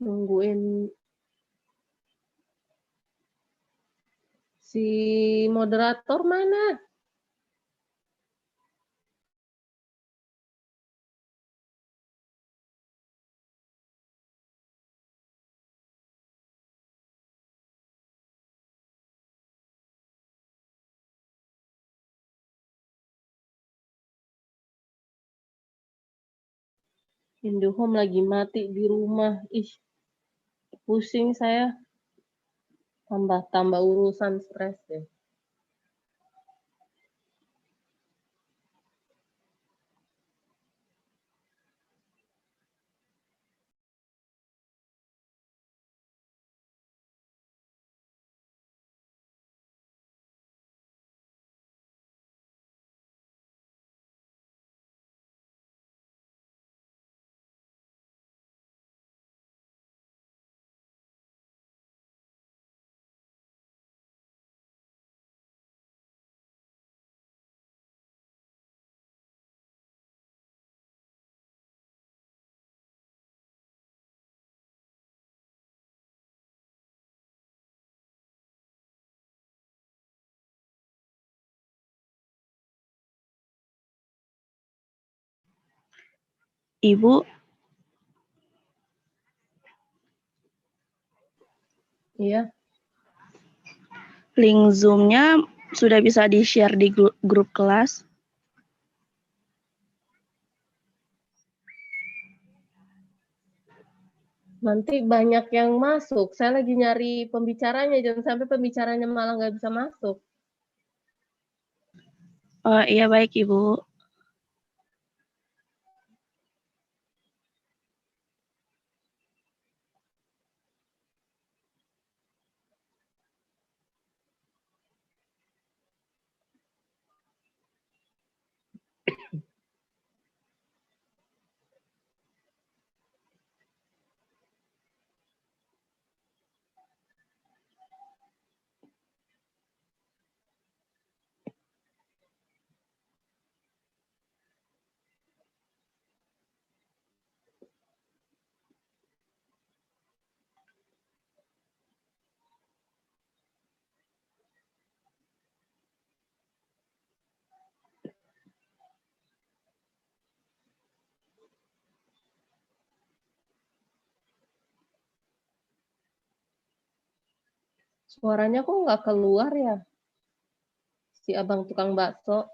Nungguin si moderator mana? Indohome lagi mati di rumah. Ih, pusing saya. Tambah urusan stres deh. Ibu, Iya, link Zoom-nya sudah bisa di-share di grup kelas. nanti banyak yang masuk. Saya lagi nyari pembicaranya, jangan sampai pembicaranya malah nggak bisa masuk. Oh, iya baik Ibu. Suaranya kok nggak keluar ya? Si abang tukang bakso.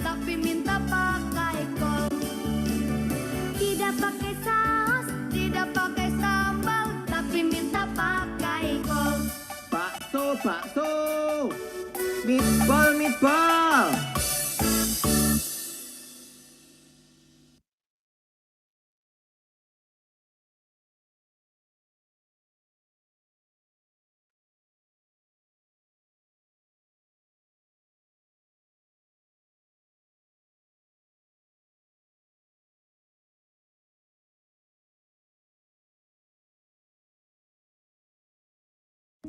Tapi minta pakai kol, tidak pakai saus, tidak pakai sambal, tapi minta pakai kol. Bakso, meatball.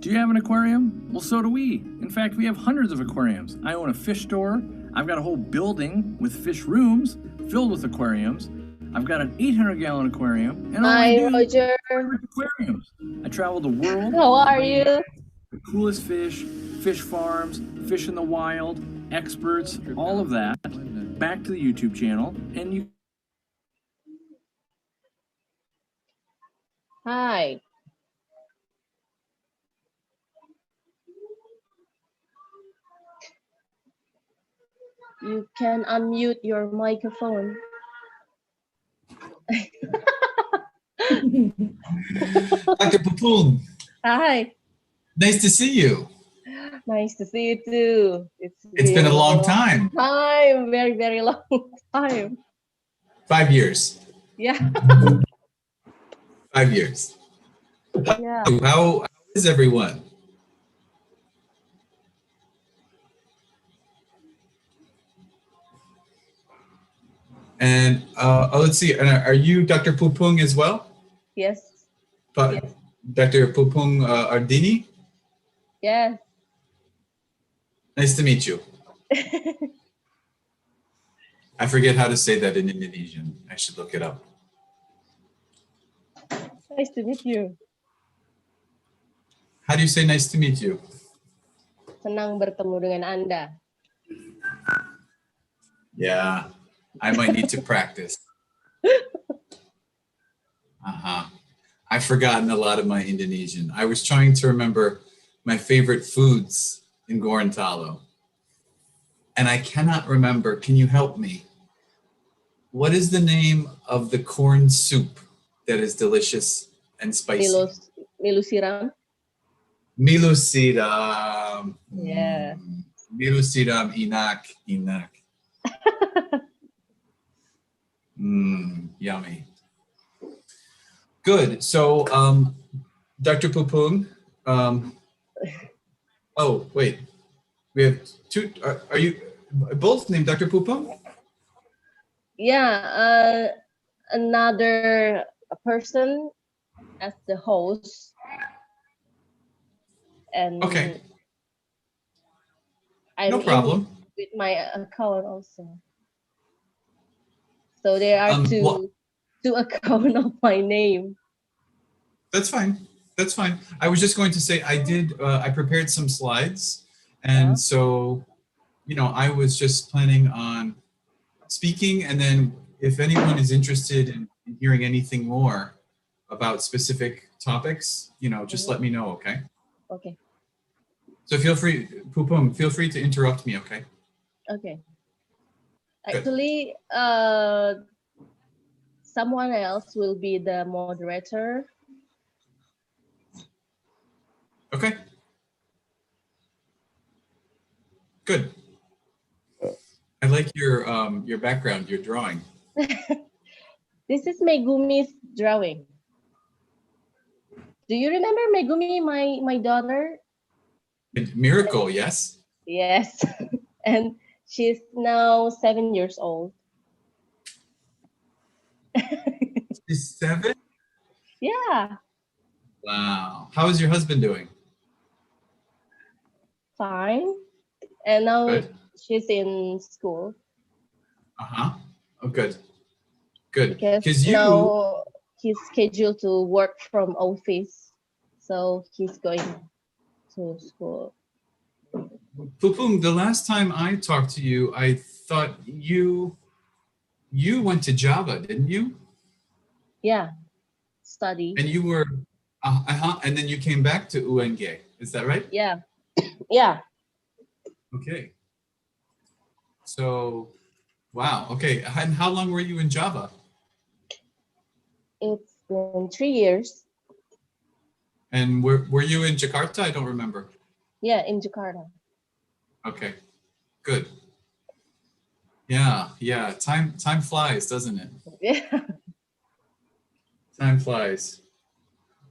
Do you have an aquarium? Well, so do we. In fact, we have hundreds of aquariums. I own a fish store. I've got a whole building with fish rooms filled with aquariums. I've got an 800-gallon aquarium, and all I Hi, do is Roger. aquariums. I travel the world. How are you? The coolest fish, fish farms, fish in the wild, experts, all of that. Back to the YouTube channel, and you. Hi. You can unmute your microphone. Dr. Pupung, Hi. nice to see you. Nice to see you too. It's been a long time. Time, very, very long time. 5 years. Yeah. 5 years. Yeah. How is everyone? And let's see. And are you Dr. Pupung as well? Yes. Pa- Dr. Pupung Ardini? Yes. Nice to meet you. I forget how to say that in Indonesian. I should look it up. Nice to meet you. How do you say nice to meet you? Senang bertemu dengan Anda. Yeah, I might need to practice. I've forgotten a lot of my Indonesian. I was trying to remember my favorite foods in Gorontalo. And I cannot remember. Can you help me? What is the name of the corn soup that is delicious and spicy? Milu siram. Milu siram. Yeah. Milu siram inak. Yummy. Good. So, Dr. Pupung, oh, wait. We have two. Are you both named Dr. Pupung? Yeah. Another person as the host. And Okay. I'm No problem. with my account also. So there are two accounts of my name. That's fine. That's fine. I was just going to say I prepared some slides. And so, I was just planning on speaking. And then if anyone is interested in hearing anything more about specific topics, just let me know, okay? Okay. So feel free, Pupung, feel free to interrupt me, okay? Okay. Good. Actually, someone else will be the moderator. Okay. Good. I like your background, your drawing. This is Megumi's drawing. Do you remember Megumi, my daughter? Miracle, yes? Yes. And she's now 7 years old. She's 7? Yeah. Wow. How is your husband doing? Fine. And now Good. she's in school. Uh-huh. Oh, good. Good. Because now he's scheduled to work from office. So he's going to school. Pupung, the last time I talked to you, I thought you went to Java, didn't you? Yeah. Study. And you were, and then you came back to UNG. Is that right? Yeah. Yeah. Okay. So, wow. Okay. And how long were you in Java? It's been 3 years. And were you in Jakarta? I don't remember. Yeah, in Jakarta. Okay. Good. Yeah. Yeah. Time flies, doesn't it? Yeah. Time flies.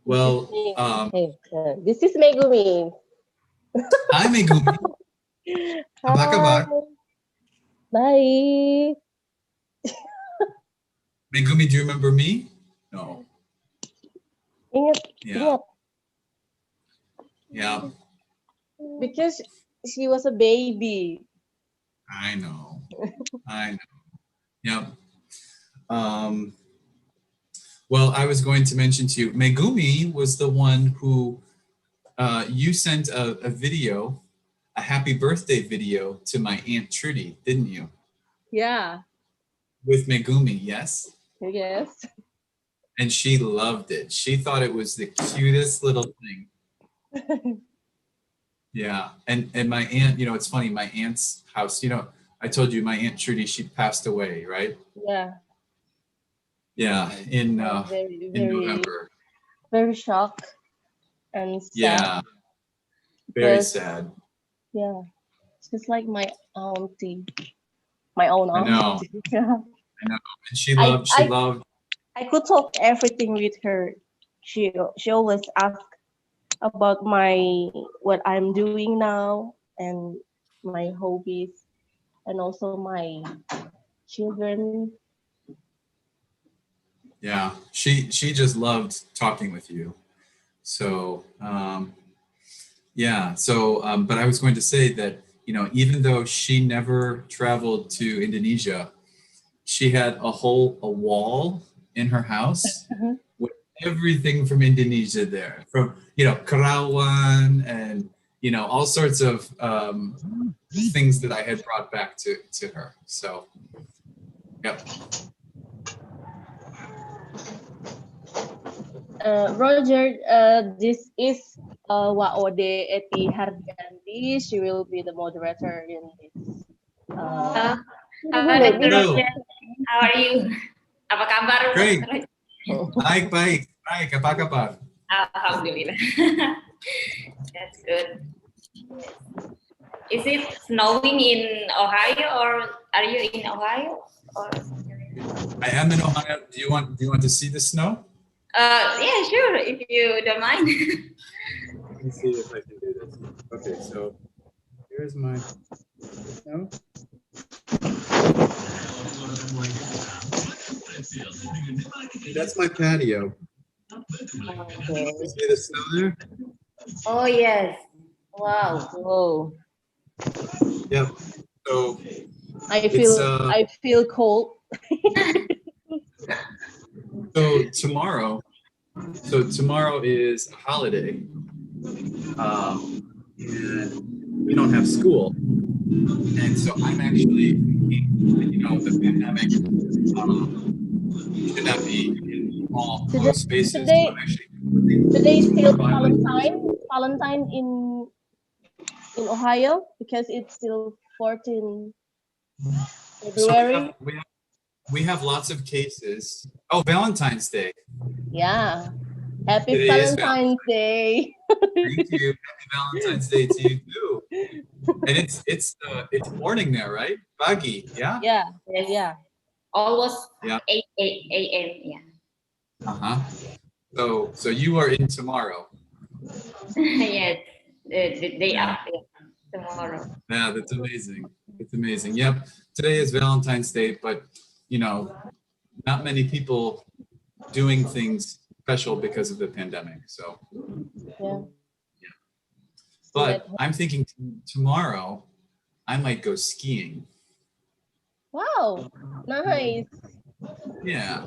Well, This is Megumi. hi, Megumi. Apa kabar? Baik. Megumi, do you remember me? No. Ingat, Yeah. ingat. Yeah, Because she was a baby. I know. I know. Yep. Um, well, I was going to mention to you, Megumi was the one who you sent a video, a happy birthday video to my Aunt Trudy, didn't you? Yeah. With Megumi, yes? Yes. And she loved it. She thought it was the cutest little thing. Yeah. And my aunt, it's funny, my aunt's house, I told you my Aunt Trudy, she passed away, right? Yeah. Yeah, in Very, in very, November. very shocked and sad. Yeah. Very Because- sad. Yeah. She's like my auntie. My own I know. auntie. Yeah. And she loved I could talk everything with her. She always ask about what I'm doing now and my hobbies and also my children. Yeah, she just loved talking with you. So yeah, so but I was going to say that even though she never traveled to Indonesia, she had a wall in her house with everything from Indonesia there, from Kerawang and all sorts of things that I had brought back to her. So, yep. Roger, this is Waode Eti Hardianti. She will be the moderator in this. Halo, Hello. how are you? Apa kabar? Great. Baik. Apa kabar? Alhamdulillah. That's good. Is it snowing in Ohio or are you in Ohio? Or I am in Ohio. Do you want to see the snow? yeah, sure, if you don't mind. Let me see if I can do this. Okay, so here's my snow. That's my patio. Okay. You see the snow there? Oh yes. Wow. Oh, Yep. So I feel cold. tomorrow is a holiday, and we don't have school, and so I'm actually thinking, the pandemic should not be in all closed spaces. So I'm actually Today is still Valentine in Ohio because it's still 14 so February. we have lots of cases. Oh, Valentine's Day. Yeah. Happy Today is Valentine's Day. Thank you. Happy Valentine's Day to you too. And it's morning there, right? Pagi, yeah? Yeah. Yes. Yeah. Almost Yeah. 8 a.m. Yeah. Uh-huh. So you are in tomorrow. Yes. The day after tomorrow. Yeah, that's amazing. It's amazing. Yep. Today is Valentine's Day, but not many people doing things special because of the pandemic. So Yeah. but I'm thinking tomorrow I might go skiing. Wow. Nice. Yeah.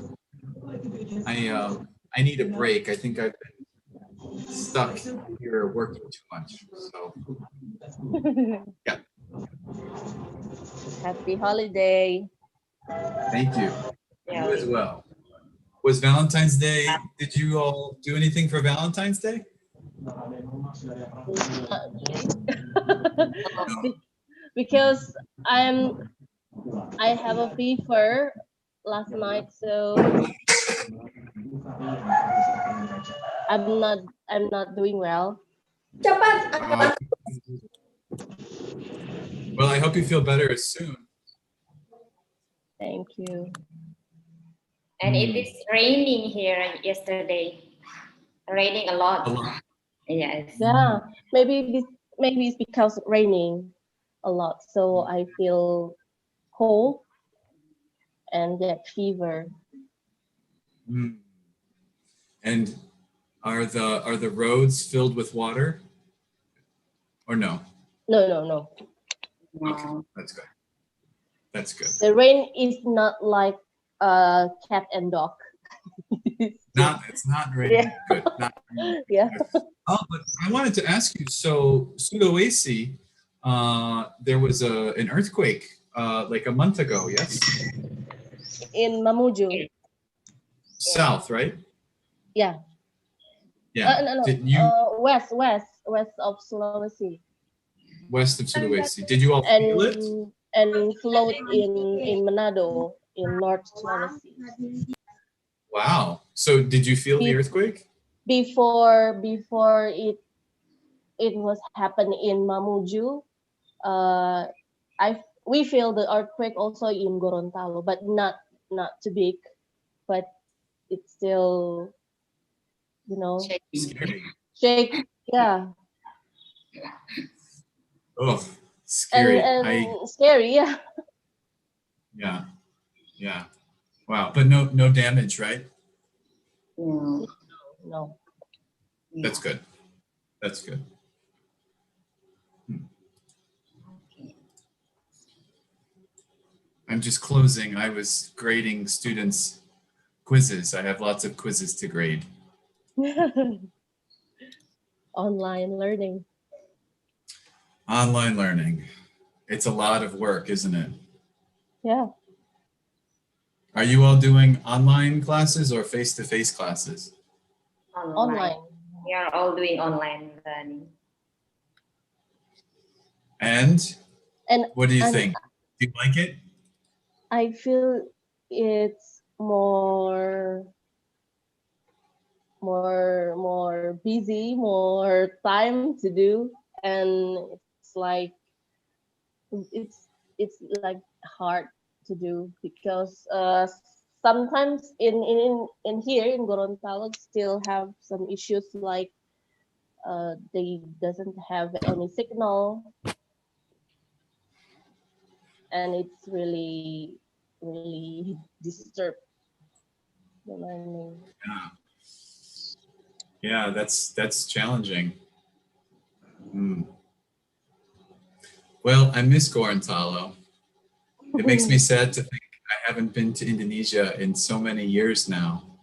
I need a break. I think I've been stuck here working too much. So yeah. Happy holiday. Thank you. Yeah. You as well. Was Valentine's Day? Did you all do anything for Valentine's Day? Because I have a fever last night, so I'm not doing well. Well, I hope you feel better soon. Thank you. And it is raining here yesterday. Raining a lot. A lot. Yes. Yeah, maybe it's because raining a lot, so I feel cold and get fever. Mm. And are the roads filled with water? or no? No. Okay, that's good. That's good. The rain is not like cat and dog. It's not raining. Good. Not raining. Yeah. Oh, but I wanted to ask you. So Sulawesi, there was an earthquake like a month ago. Yes. In Mamuju. South, right? Yeah. Yeah. No. Did you West of Sulawesi. west of Sulawesi? Did you all feel it? And float in Manado in North Sulawesi. Wow. So did you feel the earthquake? Before it was happened in Mamuju, we feel the earthquake also in Gorontalo, but not too big, but it's still, Scary. shake. Yeah. Oh, scary. And scary. Yeah. Yeah. Yeah. Wow. But no damage, right? No. That's good. That's good. I'm just closing. I was grading students' quizzes. I have lots of quizzes to grade. Online learning. Online learning. It's a lot of work, isn't it? Yeah. Are you all doing online classes or face-to-face classes? Online. We are all doing online learning. And And what do you think? Do you like it? I feel it's more busy, more time to do, and it's like hard to do because sometimes in here in Gorontalo still have some issues like they doesn't have any signal, and it's really disturb the learning. Yeah, that's challenging. Well, I miss Gorontalo. It makes me sad to think I haven't been to Indonesia in so many years now,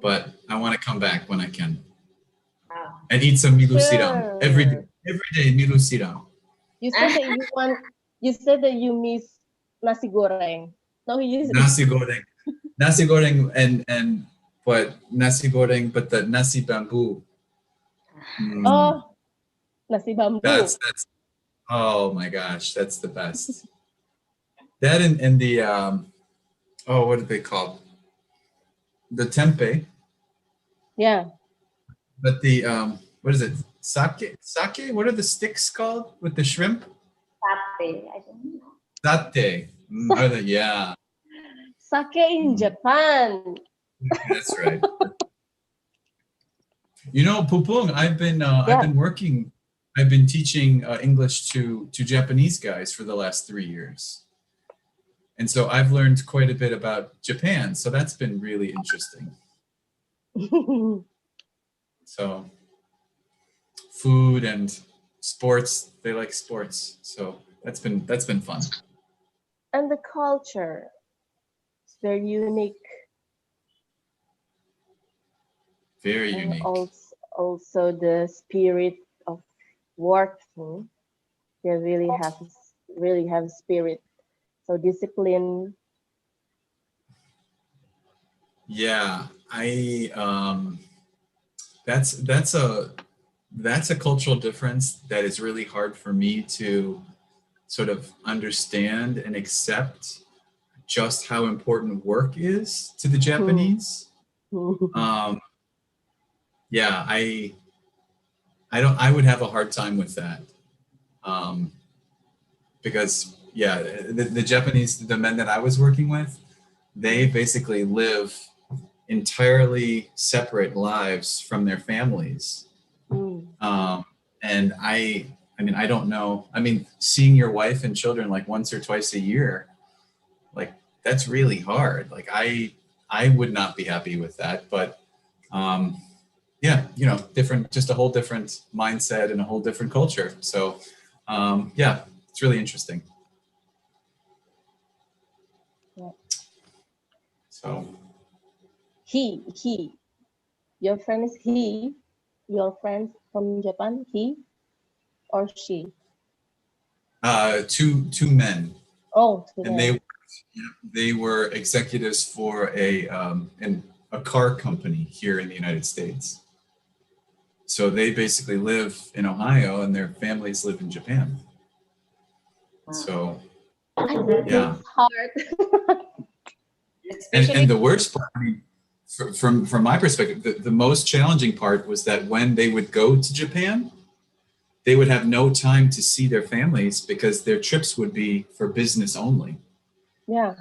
but I want to come back when I can and eat some milu siram Sure. every day. Milu siram. You said that you want. You said that you miss nasi goreng. No, Nasi goreng, and but nasi goreng, but the nasi bamboo. Oh, nasi bambu. That's oh my gosh, that's the best. That and the what are they called? The tempeh, Yeah. but the what is it? Sake? What are the sticks called with the shrimp? Satay, I don't know. Satay. Yeah, Sake in Japan. that's right. You know, Pupung, I've been working. I've been teaching English to Japanese guys for the last 3 years. And so I've learned quite a bit about Japan. So that's been really interesting. So food and sports, they like sports. So that's been fun. And the culture, it's very unique. Very And unique. also the spirit of working. They really have spirit. So discipline. Yeah, that's a cultural difference that is really hard for me to sort of understand and accept just how important work is to the Japanese. Yeah, I would have a hard time with that. Because yeah, the Japanese, the men that I was working with, they basically live entirely separate lives from their families. And I mean, I don't know. I mean, seeing your wife and children like once or twice a year, like that's really hard. Like I would not be happy with that. But yeah, different, just a whole different mindset and a whole different culture. So yeah, it's really interesting. Yeah. So He. Your friend is he. Your friend from Japan, he or she? two men, Oh, and today. they were executives for a car company here in the United States. So they basically live in Ohio, and their families live in Japan. So yeah, It's hard. Especially and the worst part, I mean, from my perspective, the most challenging part was that when they would go to Japan, they would have no time to see their families because their trips would be for business only. Yeah.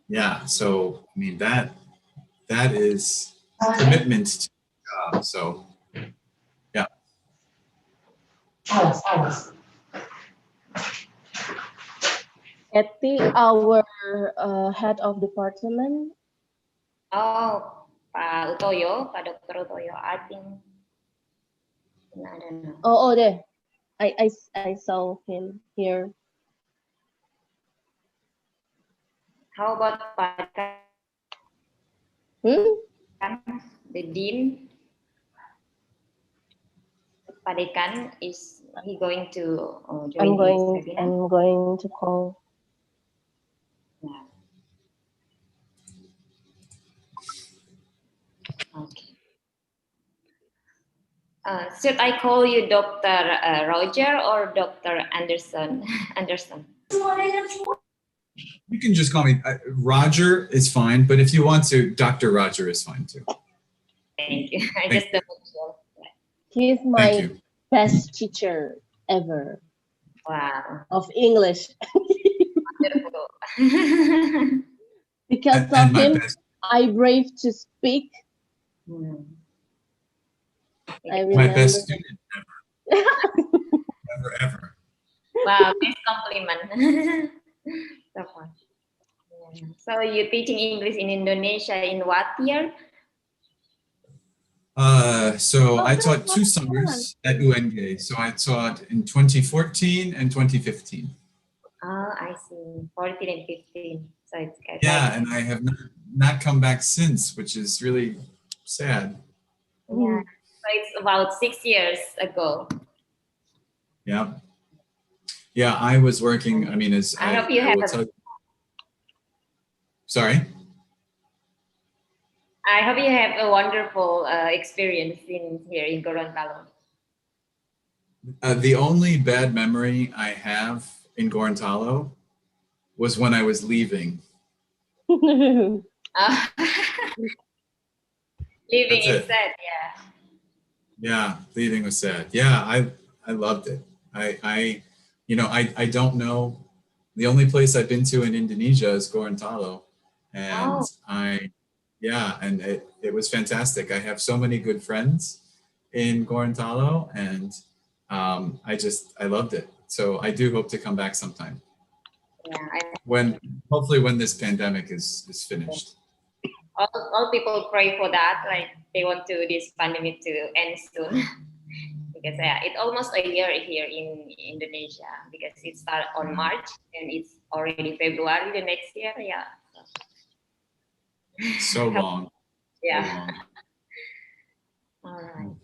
Yeah, so I mean that is commitment to the job. So yeah. Eti, our head of department. oh Pak Utoyo, Pak Dr. Utoyo, I think I don't know. Oh, there. I saw him here. How about Pak Hmm? Dekan, the dean? Pak Dekan, is he going to join this webinar? I'm going to call. Yeah. Okay. Should I call you Dr. Roger or Dr. Anderson? Anderson. You can just call me Roger is fine, but if you want to, Dr. Roger is fine too. Thank you. I just don't know. He is Thank my you. best teacher ever Wow. of English. Wonderful. Because And of my him, best I brave to speak. Hmm. I my remember. best student ever. Wow, nice compliment. So fun. Yeah. So you're teaching English in Indonesia in what year? So I taught 2 summers at UNG. So I taught in 2014 and 2015. Oh, I see. 14 and 15. So it's Yeah, like, and I have not come back since, which is really sad. yeah. So it's about 6 years ago. Yeah. Yeah, I was working, I mean, as I hope you have will tell you. Sorry? I hope you have a wonderful experience in here in Gorontalo. The only bad memory I have in Gorontalo was when I was leaving. Living That's is it. sad, yeah. Yeah, leaving was sad. Yeah, I loved it. I don't know. The only place I've been to in Indonesia is Gorontalo, and Oh. and it was fantastic. I have so many good friends in Gorontalo, and I loved it. So I do hope to come back sometime Yeah, hopefully when this pandemic is finished. all people pray for that. Like they want this pandemic to end soon. Because it's almost a year here in Indonesia because it started on March and it's already February the next year. Yeah. So long. Yeah. So long. All right.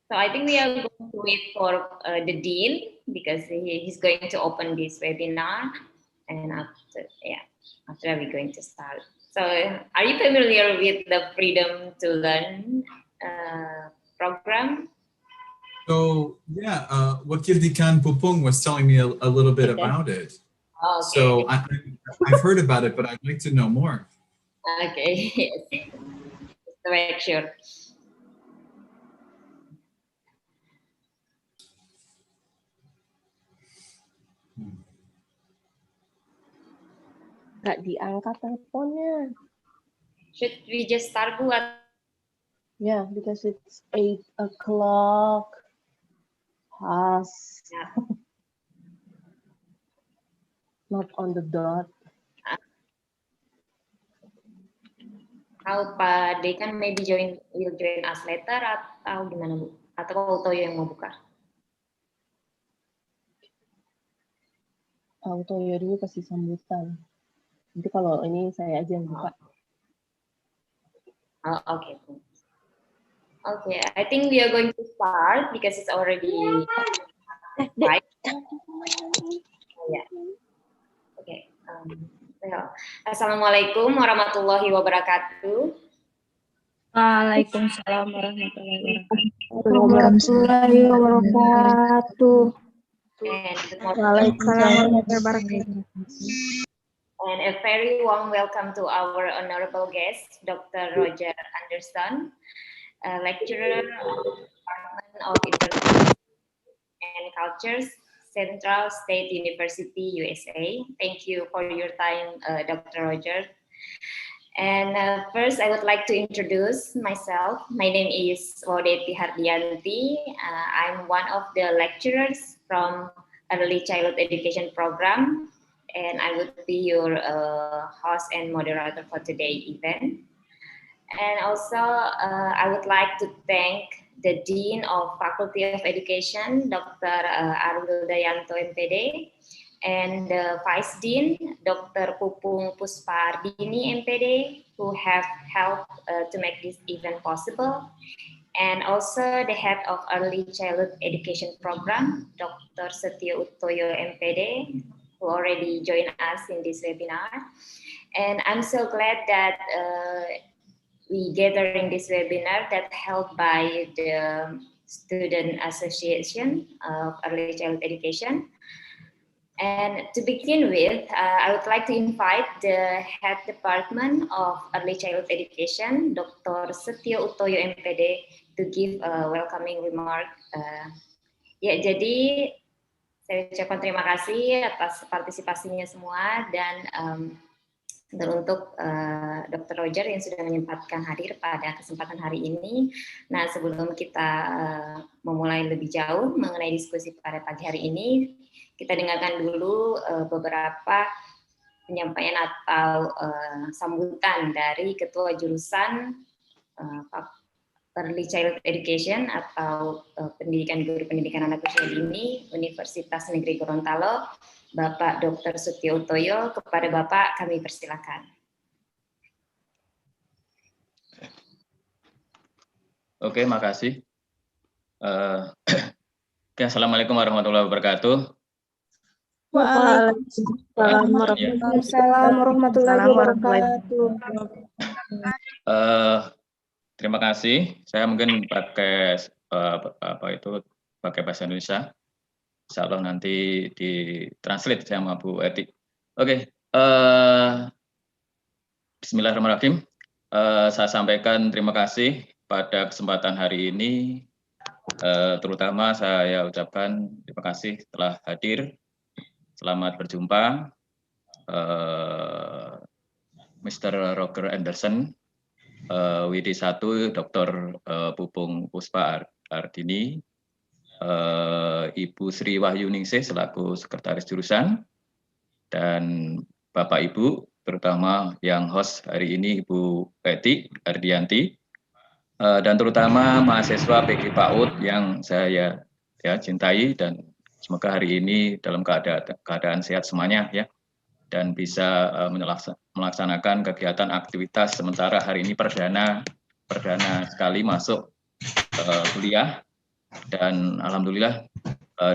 So I think we are going to wait for the dean because he's going to open this webinar, and after we're going to start. So are you familiar with the Freedom to Learn program? So yeah, Wakil Dikan Pupung was telling me a little bit about it. Oh, okay. So I've heard about it, but I'd like to know more. Okay. Yes. Just to make sure. Gak diangkat teleponnya. Should we just start, Bu? Yeah, because it's 8 o'clock. Past. Yeah. Not on the dot. How Pak Dekan maybe will join us later atau gimana Bu? Atau Utoyo yang mau buka? Utoyo dulu kasih sambutan. Nanti kalau ini saya aja yang buka. Oh, okay. Okay, I think we are going to start because it's already right. Yeah. Okay. Well, Assalamualaikum warahmatullahi wabarakatuh. Waalaikumsalam warahmatullahi wabarakatuh. And good morning. Waalaikumsalam warahmatullahi And a very warm welcome to our honorable guest, Dr. Roger Anderson, a lecturer of the Department of International and Cultures, Central State University, USA. Thank you for your time, Dr. Roger. And first, I would like to introduce myself. My name is Wodeti Hardianti. I'm one of the lecturers from Early Childhood Education Program, and I would be your host and moderator for today's event. And also, I would like to thank the Dean of Faculty of Education, Dr. Arul Dayanto, MPD, and the Vice Dean, Dr. Pupung Puspardini, MPD, who have helped to make this event possible. And also the Head of Early Childhood Education Program, Dr. Setio Utoyo, MPD, who already joined us in this webinar. And I'm so glad that we gather in this webinar that held by the Student Association of Early Childhood Education. And to begin with, I would like to invite the Head Department of Early Childhood Education, Dr. Setio Utoyo, MPD, to give a welcoming remark. Ya, jadi saya ucapkan terima kasih atas partisipasinya semua dan untuk Dr. Roger yang sudah menyempatkan hadir pada kesempatan hari ini. Nah, sebelum kita memulai lebih jauh mengenai diskusi pada pagi hari ini, kita dengarkan dulu beberapa penyampaian atau sambutan dari Ketua Jurusan Early Childhood Education atau Pendidikan Guru Pendidikan Anak Usia Dini Universitas Negeri Gorontalo, Bapak Dr. Setio Utoyo. Kepada Bapak kami persilakan. Oke, makasih. Assalamualaikum warahmatullahi wabarakatuh. Waalaikumsalam warahmatullahi wabarakatuh. Terima kasih. Saya mungkin pakai pakai bahasa Indonesia. Insya Allah nanti ditranslate sama Bu Eti. Oke. Bismillahirrahmanirrahim. Saya sampaikan terima kasih pada kesempatan hari ini. Terutama saya ucapkan terima kasih telah hadir. Selamat berjumpa, Mr. Roger Anderson, WD1 Dr. Pupung Puspardini, Ibu Sri Wahyuningsih selaku Sekretaris Jurusan, dan Bapak Ibu, terutama yang host hari ini Ibu Eti Ardianti, dan terutama mahasiswa PG PAUD yang saya cintai, dan semoga hari ini dalam keadaan sehat semuanya ya, dan bisa melaksanakan kegiatan aktivitas sementara hari ini perdana sekali masuk kuliah, dan alhamdulillah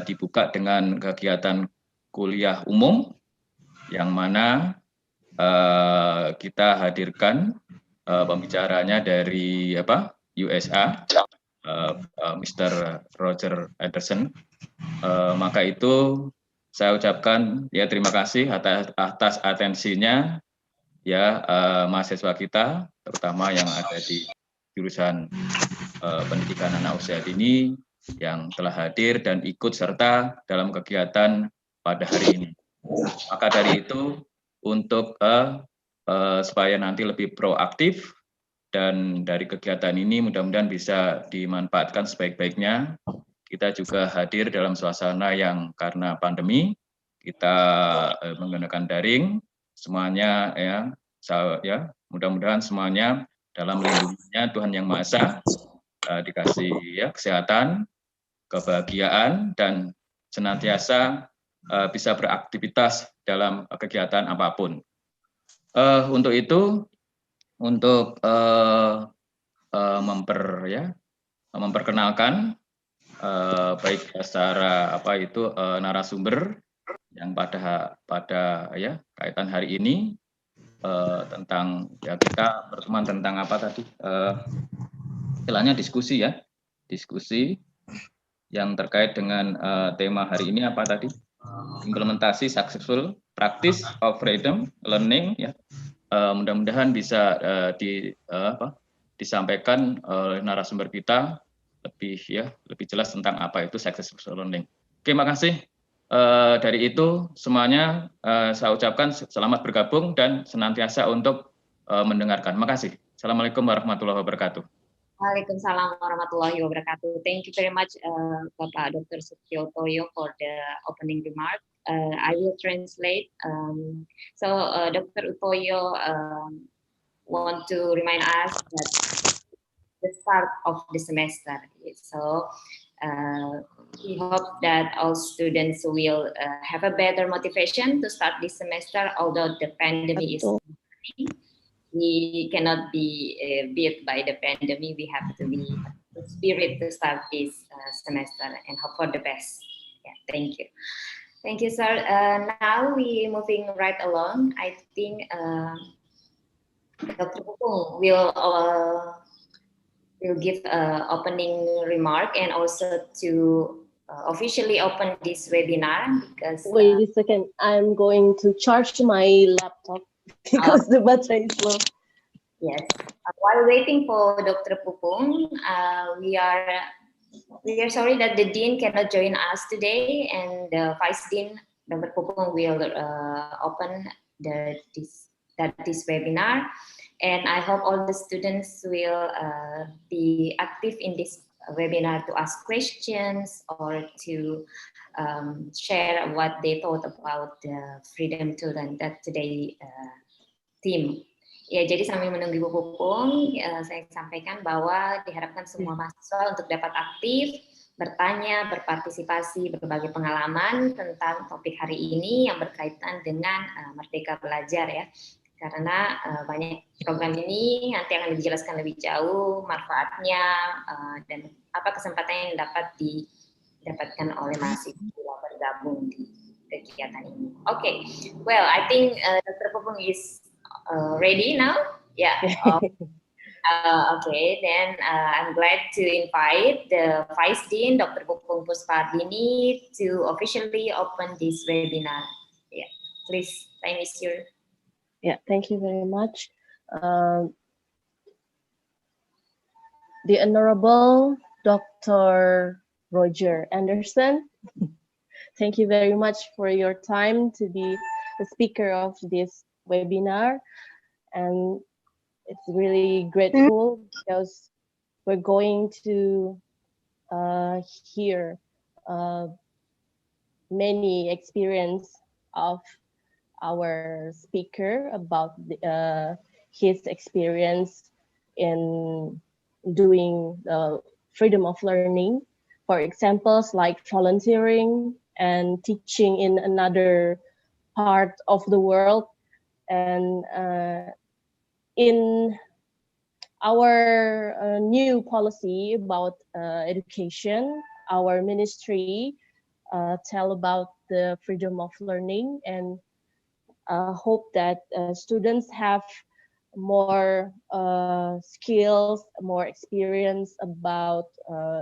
dibuka dengan kegiatan kuliah umum yang mana kita hadirkan pembicaranya dari USA, Mr. Roger Anderson. Maka itu saya ucapkan ya terima kasih atas atensinya ya, mahasiswa kita terutama yang ada di jurusan pendidikan anak usia dini yang telah hadir dan ikut serta dalam kegiatan pada hari ini. Maka dari itu untuk supaya nanti lebih proaktif dan dari kegiatan ini mudah-mudahan bisa dimanfaatkan sebaik-baiknya. Kita juga hadir dalam suasana yang karena pandemi kita menggunakan daring semuanya ya mudah-mudahan semuanya dalam lindunginya Tuhan Yang Maha Esa, dikasih ya kesehatan, kebahagiaan, dan senantiasa bisa beraktivitas dalam kegiatan apapun. Untuk itu, untuk memperkenalkan baik secara narasumber yang pada ya kaitan hari ini tentang ya kita berteman tentang apa tadi istilahnya diskusi ya, diskusi yang terkait dengan tema hari ini apa tadi, implementasi successful practice of freedom learning ya. Mudah-mudahan bisa disampaikan oleh narasumber kita lebih jelas tentang apa itu successful learning. Oke, makasih. Dari itu semuanya saya ucapkan selamat bergabung dan senantiasa untuk mendengarkan. Makasih. Assalamualaikum warahmatullahi wabarakatuh. Waalaikumsalam warahmatullahi wabarakatuh. Thank you very much, Bapak Dr. Sutyotoyo, for the opening remark. I will translate. Dr. Utoyo want to remind us that the start of the semester. So we hope that all students will have a better motivation to start this semester, although the pandemic is happening. We cannot be beat by the pandemic. We have to be the spirit to start this semester and hope for the best. Yeah, thank you. Thank you, sir. Now we moving right along. I think Dr. Pupung will give opening remark and also to officially open this webinar because wait a second, I'm going to charge my laptop because the battery is low. Yes. While waiting for Dr. Pupung, we are sorry that the Dean cannot join us today, and the Vice Dean, Dr. Pupung, will open this webinar. And I hope all the students will be active in this webinar to ask questions or to share what they thought about the Freedom to Learn that today theme. Ya, jadi sambil menunggu Ibu Pupung, saya sampaikan bahwa diharapkan semua mahasiswa untuk dapat aktif, bertanya, berpartisipasi, berbagi pengalaman tentang topik hari ini yang berkaitan dengan Merdeka Belajar ya. Karena banyak program ini nanti akan dijelaskan lebih jauh manfaatnya dan apa kesempatan yang dapat didapatkan oleh mahasiswa bergabung di kegiatan ini. Okay, well, I think Dr. Pupung is ready now. Yeah. Okay, then I'm glad to invite the Vice Dean, Dr. Pupung Puspardini, to officially open this webinar. Yeah, please, time is yours. Yeah, thank you very much. The Honorable Dr. Roger Anderson, thank you very much for your time to be the speaker of this webinar. And it's really grateful because we're going to hear many experience of our speaker about his experience in doing the freedom of learning, for examples like volunteering and teaching in another part of the world. And in our new policy about education, our ministry tell about the freedom of learning and hope that students have more skills, more experience about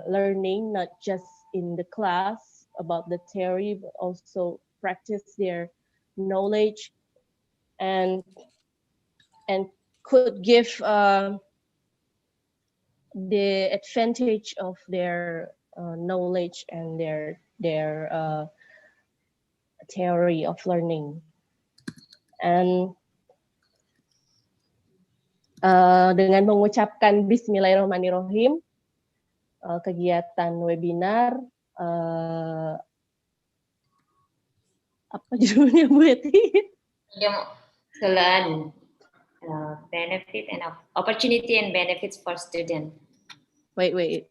learning, not just in the class about the theory, but also practice their knowledge and could give the advantage of their knowledge and their theory of learning. And dengan mengucapkan Bismillahirrahmanirrahim, kegiatan webinar apa judulnya Bu Eti? benefit and opportunity and benefits for students. Wait.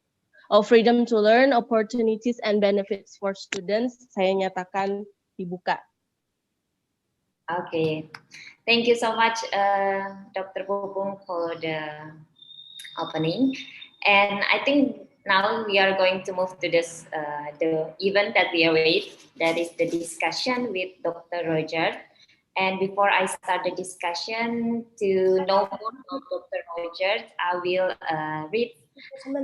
Oh, freedom to learn, opportunities and benefits for students. Saya nyatakan dibuka. Okay, thank you so much, Dr. Pupung, for the opening. And I think now we are going to move to this the event that we await. That is the discussion with Dr. Roger. And before I start the discussion, to know more about Dr. Roger, I will read some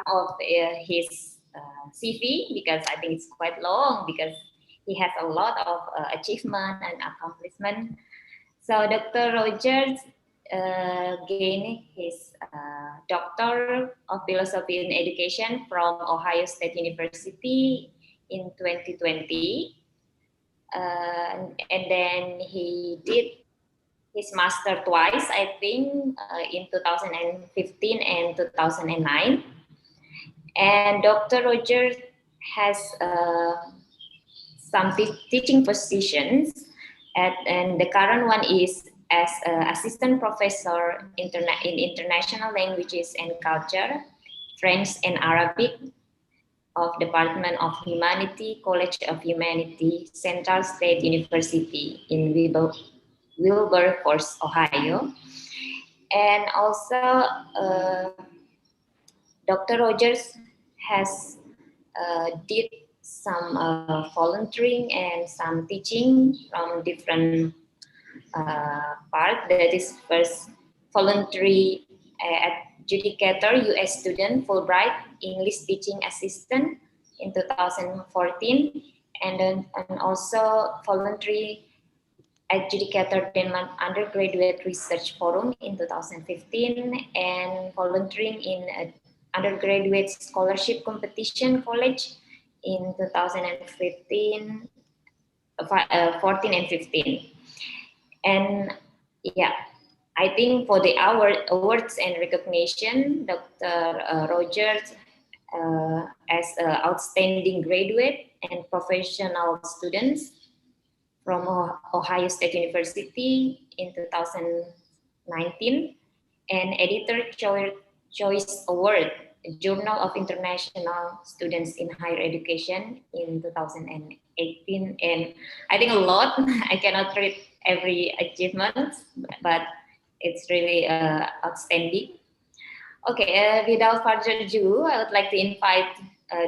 of his CV, because I think it's quite long, because he has a lot of achievement and accomplishment. So Dr. Rogers gained his Doctor of Philosophy in Education from Ohio State University in 2020. And then he did his master twice, I think, in 2015 and 2009. And Dr. Rogers has some teaching positions, and the current one is as assistant professor in international languages and culture, French and Arabic, of Department of Humanity, College of Humanity, Central State University in Wilberforce, Ohio. And also, Dr. Rogers has did some volunteering and some teaching from different parts. That is first voluntary adjudicator, U.S. student, Fulbright English teaching assistant in 2014, and also voluntary adjudicator Denmark Undergraduate Research Forum in 2015, and volunteering in undergraduate scholarship competition college in 2015, 14 and 15. And yeah, I think for the awards and recognition, Dr. Rogers as outstanding graduate and professional students from Ohio State University in 2019, and Editor Choice Award, Journal of International Students in Higher Education in 2018. And I think a lot, I cannot read every achievement, but it's really outstanding. Okay, without further ado, I would like to invite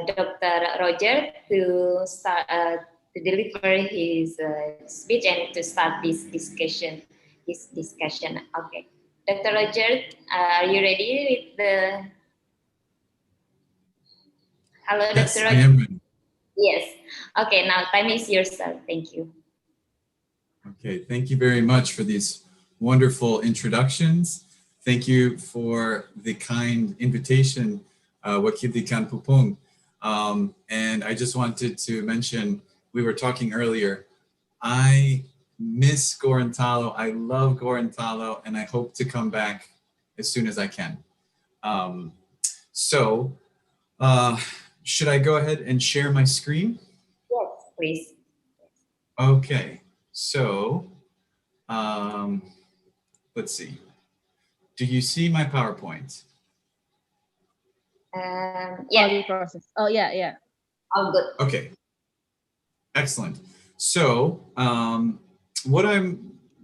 Dr. Roger to start to deliver his speech and to start this discussion. Okay, Dr. Roger, are you ready with the? Hello, Yes, Dr. I Roger. am ready. Yes. Okay, now time is yours, sir. Thank you. Okay, thank you very much for these wonderful introductions. Thank you for the kind invitation, Wakilikan Pupung. And I just wanted to mention, we were talking earlier, I miss Gorontalo. I love Gorontalo, and I hope to come back as soon as I can. Should I go ahead and share my screen? Yes, please. Okay, so let's see. Do you see my PowerPoint? Yeah. Process. Oh, yeah. All good. Okay, excellent. So what I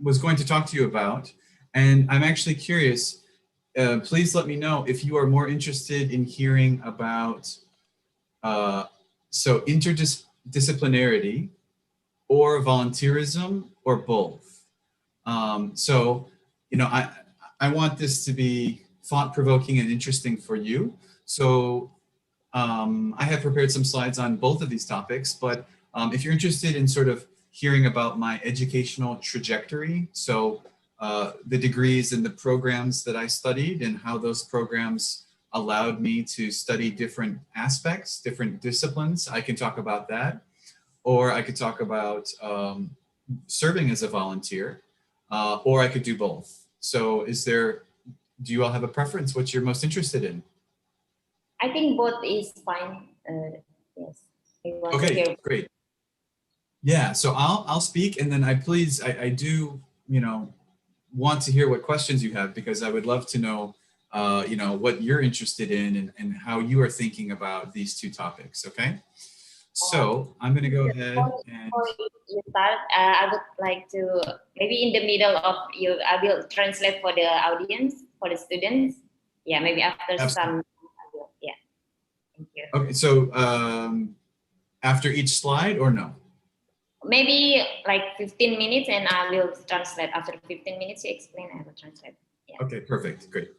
was going to talk to you about, and I'm actually curious, please let me know if you are more interested in hearing about interdisciplinarity or volunteerism or both. I want this to be thought-provoking and interesting for you. So I have prepared some slides on both of these topics, but if you're interested in sort of hearing about my educational trajectory, so the degrees and the programs that I studied and how those programs allowed me to study different aspects, different disciplines, I can talk about that. Or I could talk about serving as a volunteer, or I could do both. So do you all have a preference? What you're most interested in? I think both is fine. Yes. Okay, great. Yeah, so I'll speak, and then I do, want to hear what questions you have, because I would love to know, you know, what you're interested in and how you are thinking about these two topics. Okay. So I'm going to go ahead and. Before you start, I would like to, maybe in the middle of you, I will translate for the audience, for the students. Yeah, maybe after some, yeah. Thank you. Okay, so after each slide or no? Maybe like 15 minutes and I will translate. After 15 minutes you explain, I will translate. Yeah. Okay, perfect, great.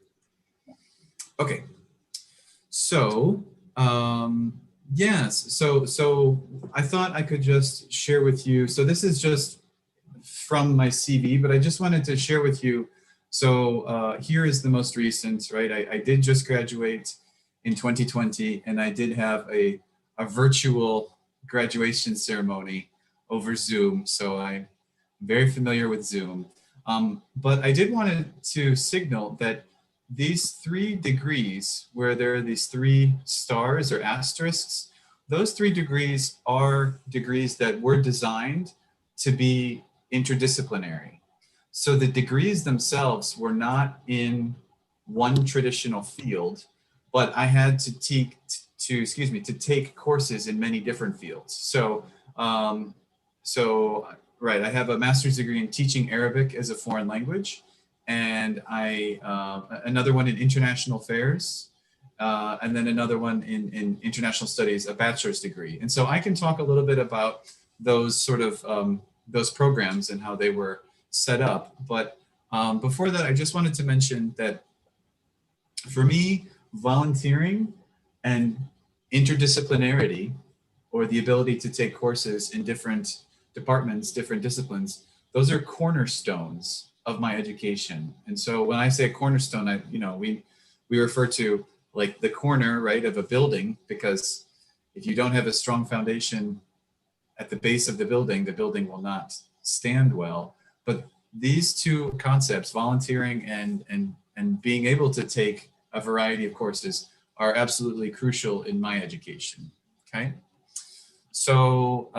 Okay, so yes, so I thought I could just share with you. So this is just from my CV, but I just wanted to share with you. So here is the most recent, right? I did just graduate in 2020, and I did have a virtual graduation ceremony over Zoom. So I'm very familiar with Zoom. But I did want to signal that these 3 degrees, where there are these 3 stars or asterisks, those 3 degrees are degrees that were designed to be interdisciplinary. So the degrees themselves were not in one traditional field, but I had to take courses in many different fields. So, right, I have a master's degree in teaching Arabic as a foreign language, and another one in international affairs, and then another one in international studies, a bachelor's degree. And so I can talk a little bit about those sort of those programs and how they were set up. But before that, I just wanted to mention that for me, volunteering and interdisciplinarity, or the ability to take courses in different departments, different disciplines, those are cornerstones of my education. And so when I say a cornerstone, we refer to like the corner, right, of a building, because if you don't have a strong foundation at the base of the building will not stand well. But these 2 concepts, volunteering and being able to take a variety of courses, are absolutely crucial in my education. Okay. So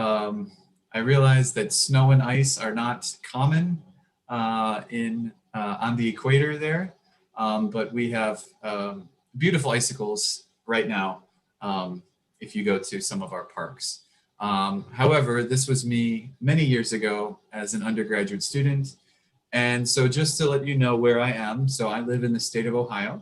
I realize that snow and ice are not common on the equator there, but we have beautiful icicles right now if you go to some of our parks. However, this was me many years ago as an undergraduate student. And so just to let you know where I am, so I live in the state of Ohio,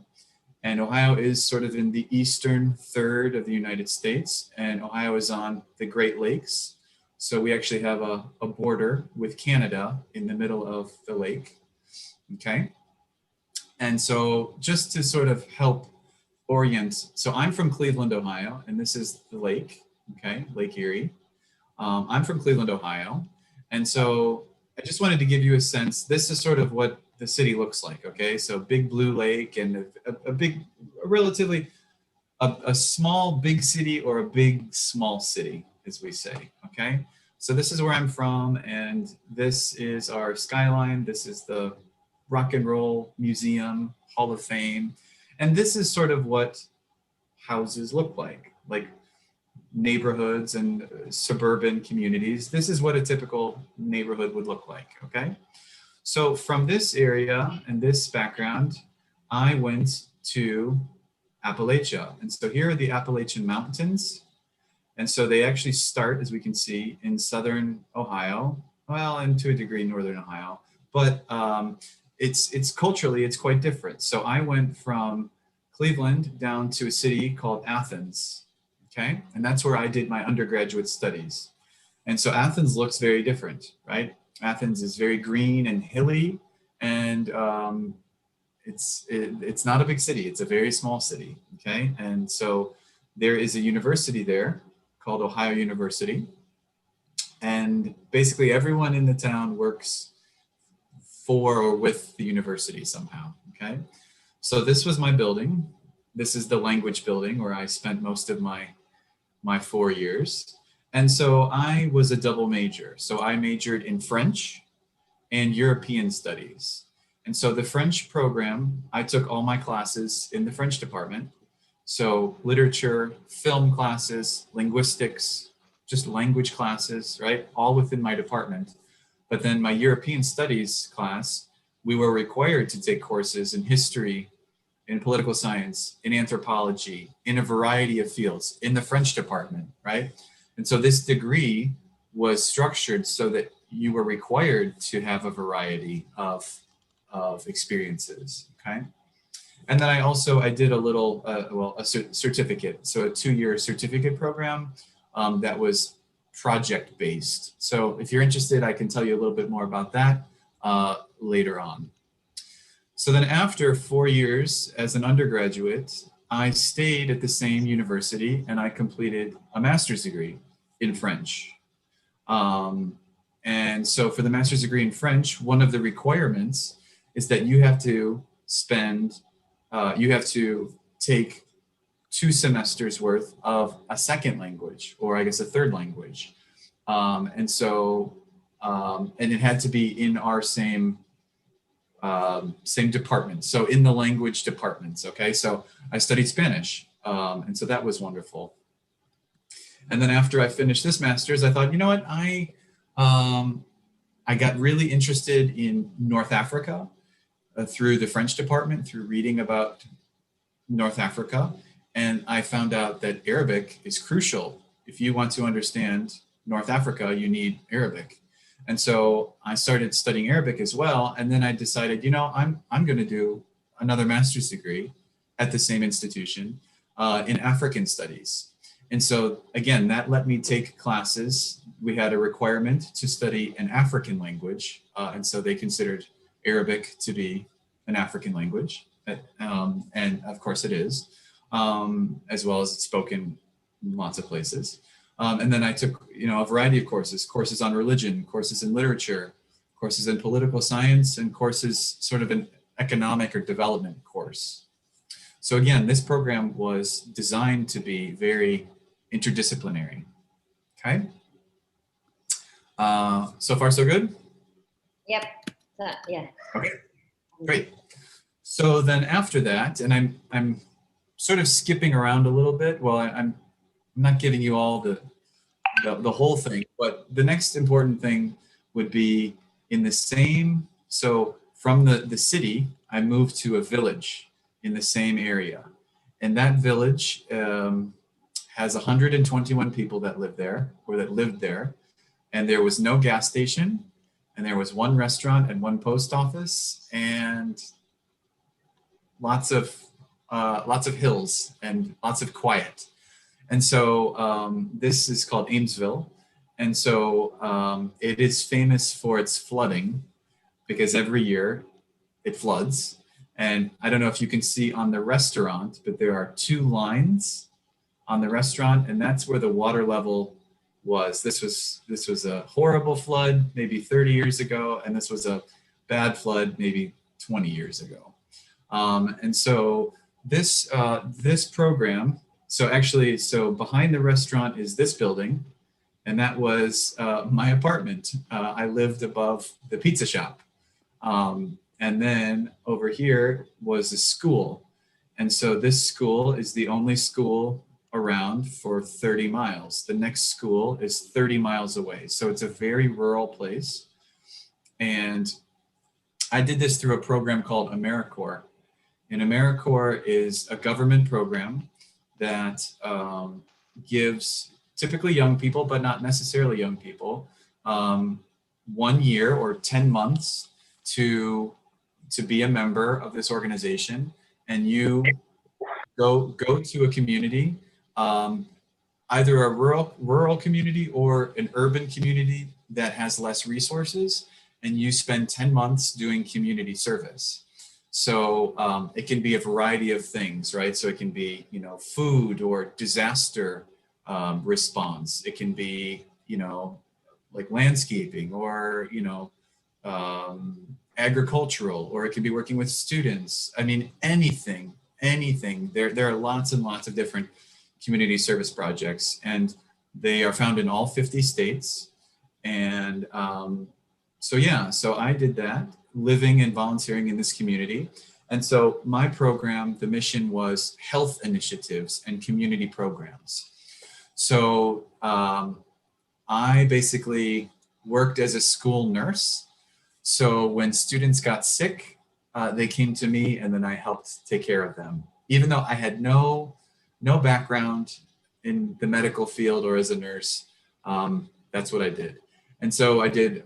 and Ohio is sort of in the eastern third of the United States, and Ohio is on the Great Lakes. So we actually have a border with Canada in the middle of the lake, okay? And so just to sort of help orient, so I'm from Cleveland, Ohio, and this is the lake, okay, Lake Erie. I'm from Cleveland, Ohio, and so I just wanted to give you a sense. This is sort of what the city looks like, okay? So big blue lake and a small big city, or a big small city, as we say, okay? So this is where I'm from, and this is our skyline. This is the Rock and Roll Museum, Hall of Fame. And this is sort of what houses look like neighborhoods and suburban communities. This is what a typical neighborhood would look like, okay? So from this area and this background, I went to Appalachia. And so here are the Appalachian Mountains. And so they actually start, as we can see, in southern Ohio, well, and to a degree, northern Ohio, but it's culturally, it's quite different. So I went from Cleveland down to a city called Athens, okay? And that's where I did my undergraduate studies. And so Athens looks very different, right? Athens is very green and hilly, and it's not a big city, it's a very small city, okay? And so there is a university there called Ohio University, and basically everyone in the town works for or with the university somehow, okay? So this was my building. This is the language building where I spent most of my 4 years. And so I was a double major. So I majored in French and European studies. And so the French program, I took all my classes in the French department. So literature, film classes, linguistics, just language classes, right? All within my department. But then my European studies class, we were required to take courses in history, in political science, in anthropology, in a variety of fields, in the French department, right? And so this degree was structured so that you were required to have a variety of experiences, okay? And then I did a little, a certificate. So a 2-year certificate program that was project-based. So if you're interested, I can tell you a little bit more about that later on. So then after 4 years as an undergraduate, I stayed at the same university and I completed a master's degree in French. And so for the master's degree in French, one of the requirements is that you have to take 2 semesters worth of a second language, or I guess a third language. And it had to be in our same department. So in the language departments, okay? So I studied Spanish, and so that was wonderful. And then after I finished this master's, I thought, you know what, I got really interested in North Africa through the French department, through reading about North Africa. And I found out that Arabic is crucial. If you want to understand North Africa, you need Arabic. And so I started studying Arabic as well. And then I decided, you know, I'm going to do another master's degree at the same institution in African studies. And so again, that let me take classes. We had a requirement to study an African language. And so they considered Arabic to be an African language. And of course it is, as well as it's spoken in lots of places. And then I took, you know, a variety of courses on religion, courses in literature, courses in political science, and courses sort of an economic or development course. So again, this program was designed to be very interdisciplinary, okay? So far, so good? Yep, yeah. Okay, great. So then after that, and I'm sort of skipping around a little bit. Well, I'm not giving you all the whole thing, but the next important thing would be in the same, so from the city, I moved to a village in the same area. And that village has 121 people that live there, or that lived there. And there was no gas station, and there was 1 restaurant and 1 post office, and lots of hills and lots of quiet. And so this is called Amesville. And so it is famous for its flooding, because every year it floods. And I don't know if you can see on the restaurant, but there are 2 lines on the restaurant, and that's where the water level was. This was a horrible flood maybe 30 years ago, and this was a bad flood maybe 20 years ago. And so this program, so behind the restaurant is this building, and that was my apartment. I lived above the pizza shop. And then over here was a school. And so this school is the only school around for 30 miles. The next school is 30 miles away. So it's a very rural place. And I did this through a program called AmeriCorps. And AmeriCorps is a government program that gives typically young people, but not necessarily young people, 1 year or 10 months to be a member of this organization. And you go to a community, either a rural community or an urban community that has less resources, and you spend 10 months doing community service. So it can be a variety of things, right? So it can be, you know, food or disaster response. It can be, you know, like landscaping, or, you know, agricultural, or it can be working with students. I mean, anything. There are lots and lots of different community service projects, and they are found in all 50 states. And so I did that, living and volunteering in this community. And so my program, the mission was health initiatives and community programs. So I basically worked as a school nurse So when students got sick, they came to me and then I helped take care of them. Even though I had no background in the medical field or as a nurse, that's what I did. And so I did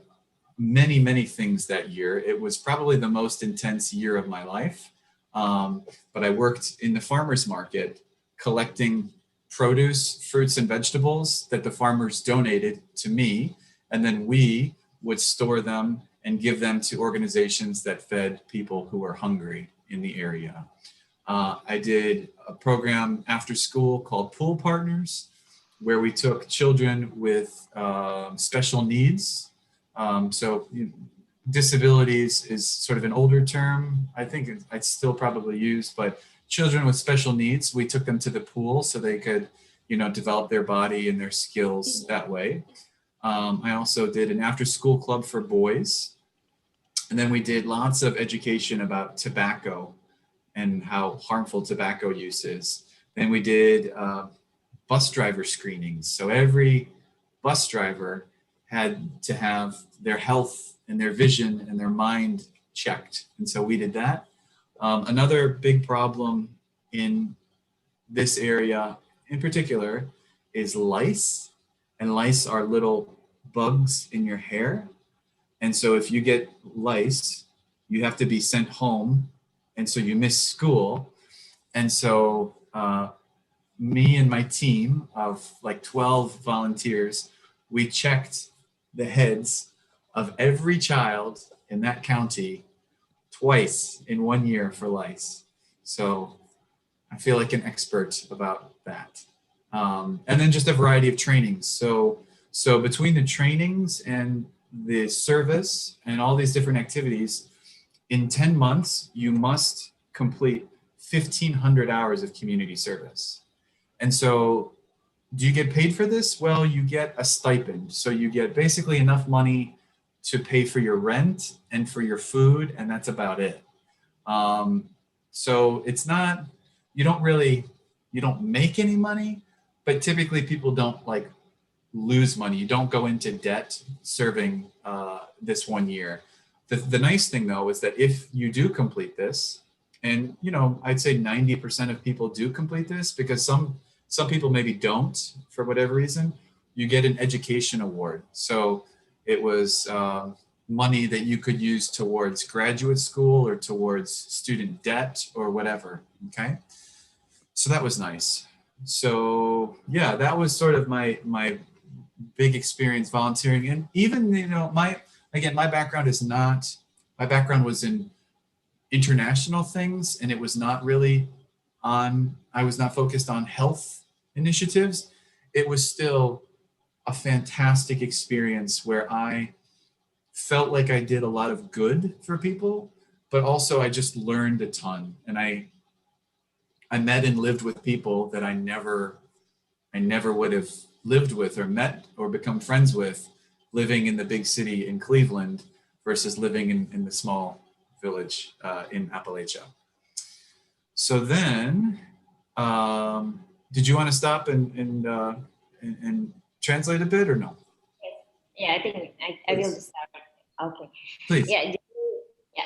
many, many things that year. It was probably the most intense year of my life. But I worked in the farmer's market collecting produce, fruits, and vegetables that the farmers donated to me. And then we would store them and give them to organizations that fed people who were hungry in the area. I did a program after school called Pool Partners, where we took children with special needs. So disabilities is sort of an older term. I think it's still probably used, but children with special needs, we took them to the pool so they could, develop their body and their skills that way. I also did an after-school club for boys. And then we did lots of education about tobacco and how harmful tobacco use is. Then we did bus driver screenings. So every bus driver had to have their health and their vision and their mind checked. And so we did that. Another big problem in this area in particular is lice. And lice are little bugs in your hair. And so if you get lice, you have to be sent home. And so you miss school. And so me and my team of like 12 volunteers, we checked the heads of every child in that county twice in 1 year for lice. So I feel like an expert about that. And then just a variety of trainings. So between the trainings and the service and all these different activities, in 10 months, you must complete 1,500 hours of community service. And so do you get paid for this? Well, you get a stipend. So you get basically enough money to pay for your rent and for your food, and that's about it. So it's not, you don't make any money, but typically people don't like lose money. You don't go into debt serving this 1 year. The nice thing though is that if you do complete this, and I'd say 90% of people do complete this, because some people maybe don't for whatever reason, you get an education award. So it was money that you could use towards graduate school or towards student debt or whatever, okay? So that was nice. So yeah, that was sort of my big experience volunteering. And even, my background was in international things, and it was not really I was not focused on health initiatives. It was still a fantastic experience where I felt like I did a lot of good for people, but also I just learned a ton. And I met and lived with people that I never would have lived with or met or become friends with living in the big city in Cleveland versus living in the small village in Appalachia. So then, did you want to stop and translate a bit or no? Yeah, I think I will start. Okay. Please.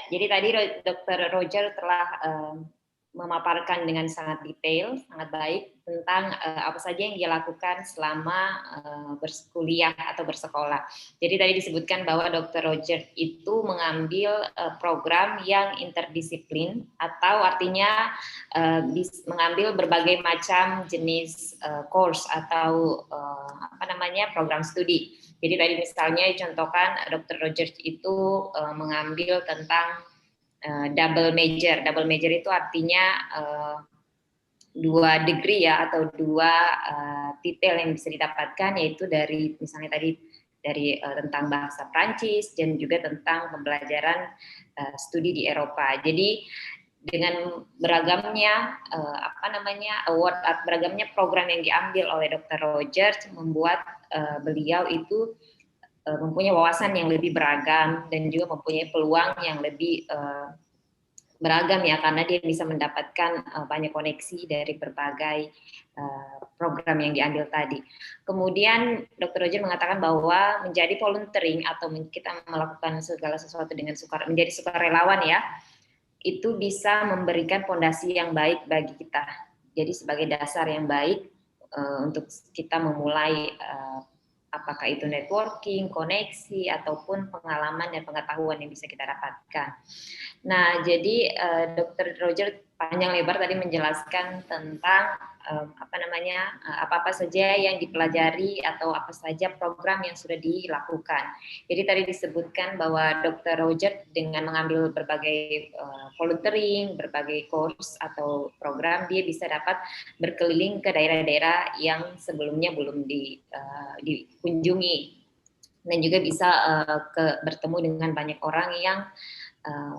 Jadi tadi Dr. Roger telah memaparkan dengan sangat detail, sangat baik tentang apa saja yang dia lakukan selama berkuliah atau bersekolah. Jadi tadi disebutkan bahwa Dr. Roger itu mengambil program yang interdisiplin, atau artinya mengambil berbagai macam jenis course atau program studi. Jadi tadi misalnya dicontohkan Dr. Roger itu mengambil tentang double major. Double major itu artinya 2 degree ya, atau 2 titel yang bisa didapatkan, yaitu dari misalnya tadi dari tentang bahasa Prancis dan juga tentang pembelajaran studi di Eropa. Jadi dengan beragamnya beragamnya program yang diambil oleh Dr. Roger membuat beliau itu mempunyai wawasan yang lebih beragam dan juga mempunyai peluang yang lebih beragam ya, karena dia bisa mendapatkan banyak koneksi dari berbagai program yang diambil tadi. Kemudian Dr. Roger mengatakan bahwa menjadi volunteering atau kita melakukan segala sesuatu dengan menjadi sukarelawan ya, itu bisa memberikan fondasi yang baik bagi kita. Jadi sebagai dasar yang baik untuk kita memulai apakah itu networking, koneksi, ataupun pengalaman dan pengetahuan yang bisa kita dapatkan. Nah, jadi Dr. Roger panjang lebar tadi menjelaskan tentang apa-apa saja yang dipelajari atau apa saja program yang sudah dilakukan. Jadi tadi disebutkan bahwa Dr. Roger dengan mengambil berbagai volunteering, berbagai course atau program, dia bisa dapat berkeliling ke daerah-daerah yang sebelumnya belum dikunjungi, dan juga bisa bertemu dengan banyak orang yang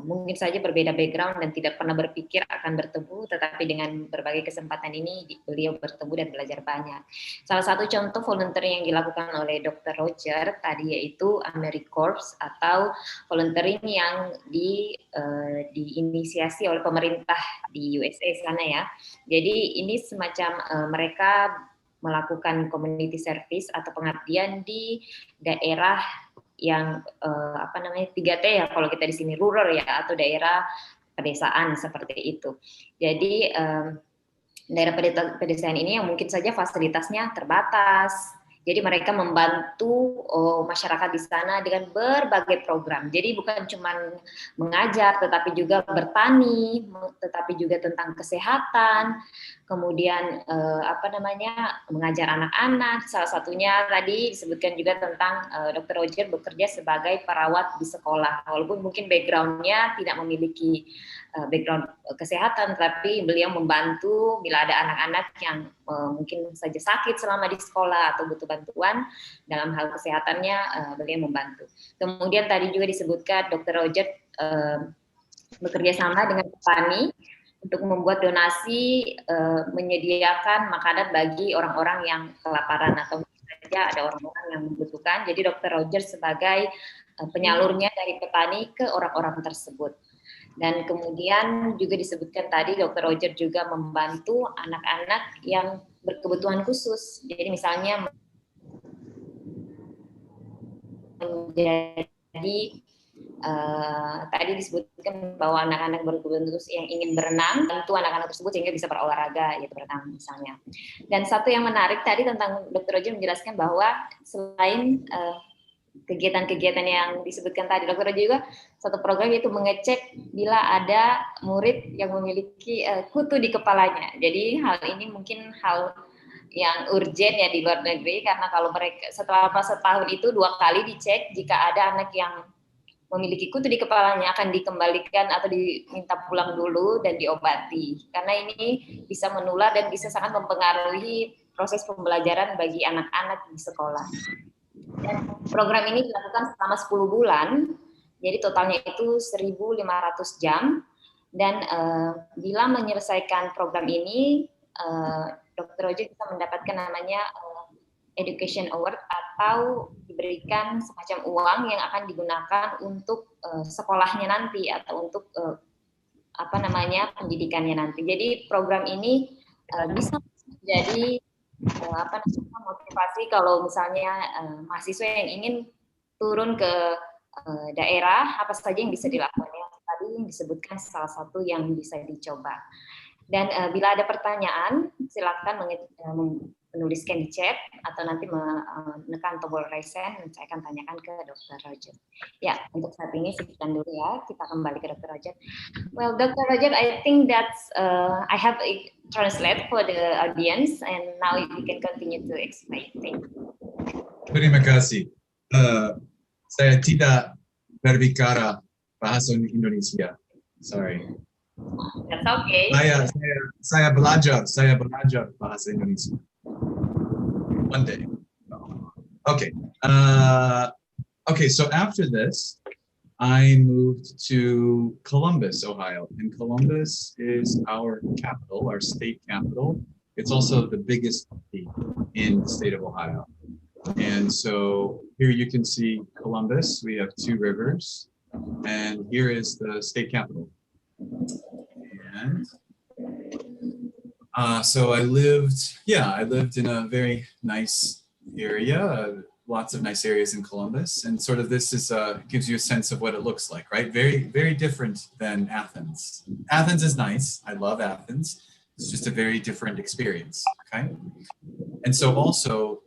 mungkin saja berbeda background dan tidak pernah berpikir akan bertemu, tetapi dengan berbagai kesempatan ini beliau bertemu dan belajar banyak. Salah satu contoh volunteering yang dilakukan oleh Dr. Roger tadi yaitu AmeriCorps atau volunteering yang diinisiasi oleh pemerintah di USA sana ya. Jadi ini semacam mereka melakukan community service atau pengabdian di daerah yang 3T ya kalau kita di sini rural ya, atau daerah pedesaan seperti itu. Jadi daerah pedesaan ini yang mungkin saja fasilitasnya terbatas. Jadi mereka membantu masyarakat di sana dengan berbagai program. Jadi bukan cuma mengajar, tetapi juga bertani, tetapi juga tentang kesehatan. Kemudian mengajar anak-anak. Salah satunya tadi disebutkan juga tentang Dr. Roger bekerja sebagai perawat di sekolah. Walaupun mungkin background-nya tidak memiliki background kesehatan, tapi beliau membantu bila ada anak-anak yang mungkin saja sakit selama di sekolah atau butuh bantuan dalam hal kesehatannya, beliau membantu. Kemudian tadi juga disebutkan Dr. Roger bekerja sama dengan petani untuk membuat donasi, menyediakan makanan bagi orang-orang yang kelaparan atau mungkin saja ada orang-orang yang membutuhkan. Jadi Dr. Roger sebagai penyalurnya dari petani ke orang-orang tersebut. Dan kemudian juga disebutkan tadi Dr. Roger juga membantu anak-anak yang berkebutuhan khusus. Jadi misalnya menjadi tadi disebutkan bahwa anak-anak berkebutuhan khusus yang ingin berenang, bantu anak-anak tersebut sehingga bisa berolahraga, yaitu berenang misalnya. Dan satu yang menarik tadi tentang Dr. Roger menjelaskan bahwa selain kegiatan-kegiatan yang disebutkan tadi, Dr. Roger juga satu program yaitu mengecek bila ada murid yang memiliki kutu di kepalanya. Jadi hal ini mungkin hal yang urgent ya di luar negeri, karena kalau mereka setelah setahun itu 2 kali dicek, jika ada anak yang memiliki kutu di kepalanya akan dikembalikan atau diminta pulang dulu dan diobati, karena ini bisa menular dan bisa sangat mempengaruhi proses pembelajaran bagi anak-anak di sekolah. Dan program ini dilakukan selama 10 bulan, jadi totalnya itu 1.500 jam, dan bila menyelesaikan program ini, Dr. Roger bisa mendapatkan namanya Education Award atau diberikan semacam uang yang akan digunakan untuk sekolahnya nanti atau untuk pendidikannya nanti. Jadi program ini bisa menjadi motivasi kalau misalnya mahasiswa yang ingin turun ke daerah, apa saja yang bisa dilakukan. Yang tadi disebutkan salah satu yang bisa dicoba. Dan bila ada pertanyaan, silakan menuliskan di chat atau nanti menekan tombol raise hand dan saya akan tanyakan ke Dr. Roger. Ya, untuk saat ini sekian dulu ya. Kita kembali ke Dr. Roger. Well, Dr. Roger, I think that's I have translate for the audience and now you can continue to explain. Thank you. Terima kasih. Saya tidak berbicara bahasa Indonesia. Sorry. That's okay. Saya belajar bahasa Indonesia. One day. Okay. Okay, so after this, I moved to Columbus, Ohio. And Columbus is our capital, our state capital. It's also the biggest city in the state of Ohio. And so here you can see Columbus. We have 2 rivers. And here is the state capital. And so I lived in a very nice area, lots of nice areas in Columbus. And sort of this is gives you a sense of what it looks like, right? Very, very different than Athens. Athens is nice. I love Athens. It's just a very different experience, okay? And so also,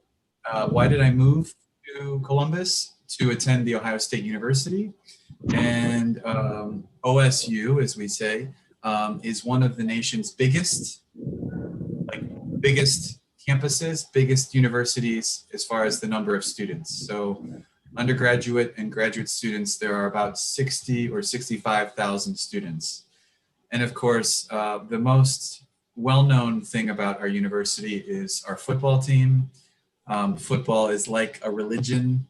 why did I move to Columbus? To attend The Ohio State University. And OSU, as we say, is one of the nation's biggest campuses, biggest universities as far as the number of students. So undergraduate and graduate students, there are about 60 or 65,000 students. And of course, the most well-known thing about our university is our football team. Football is like a religion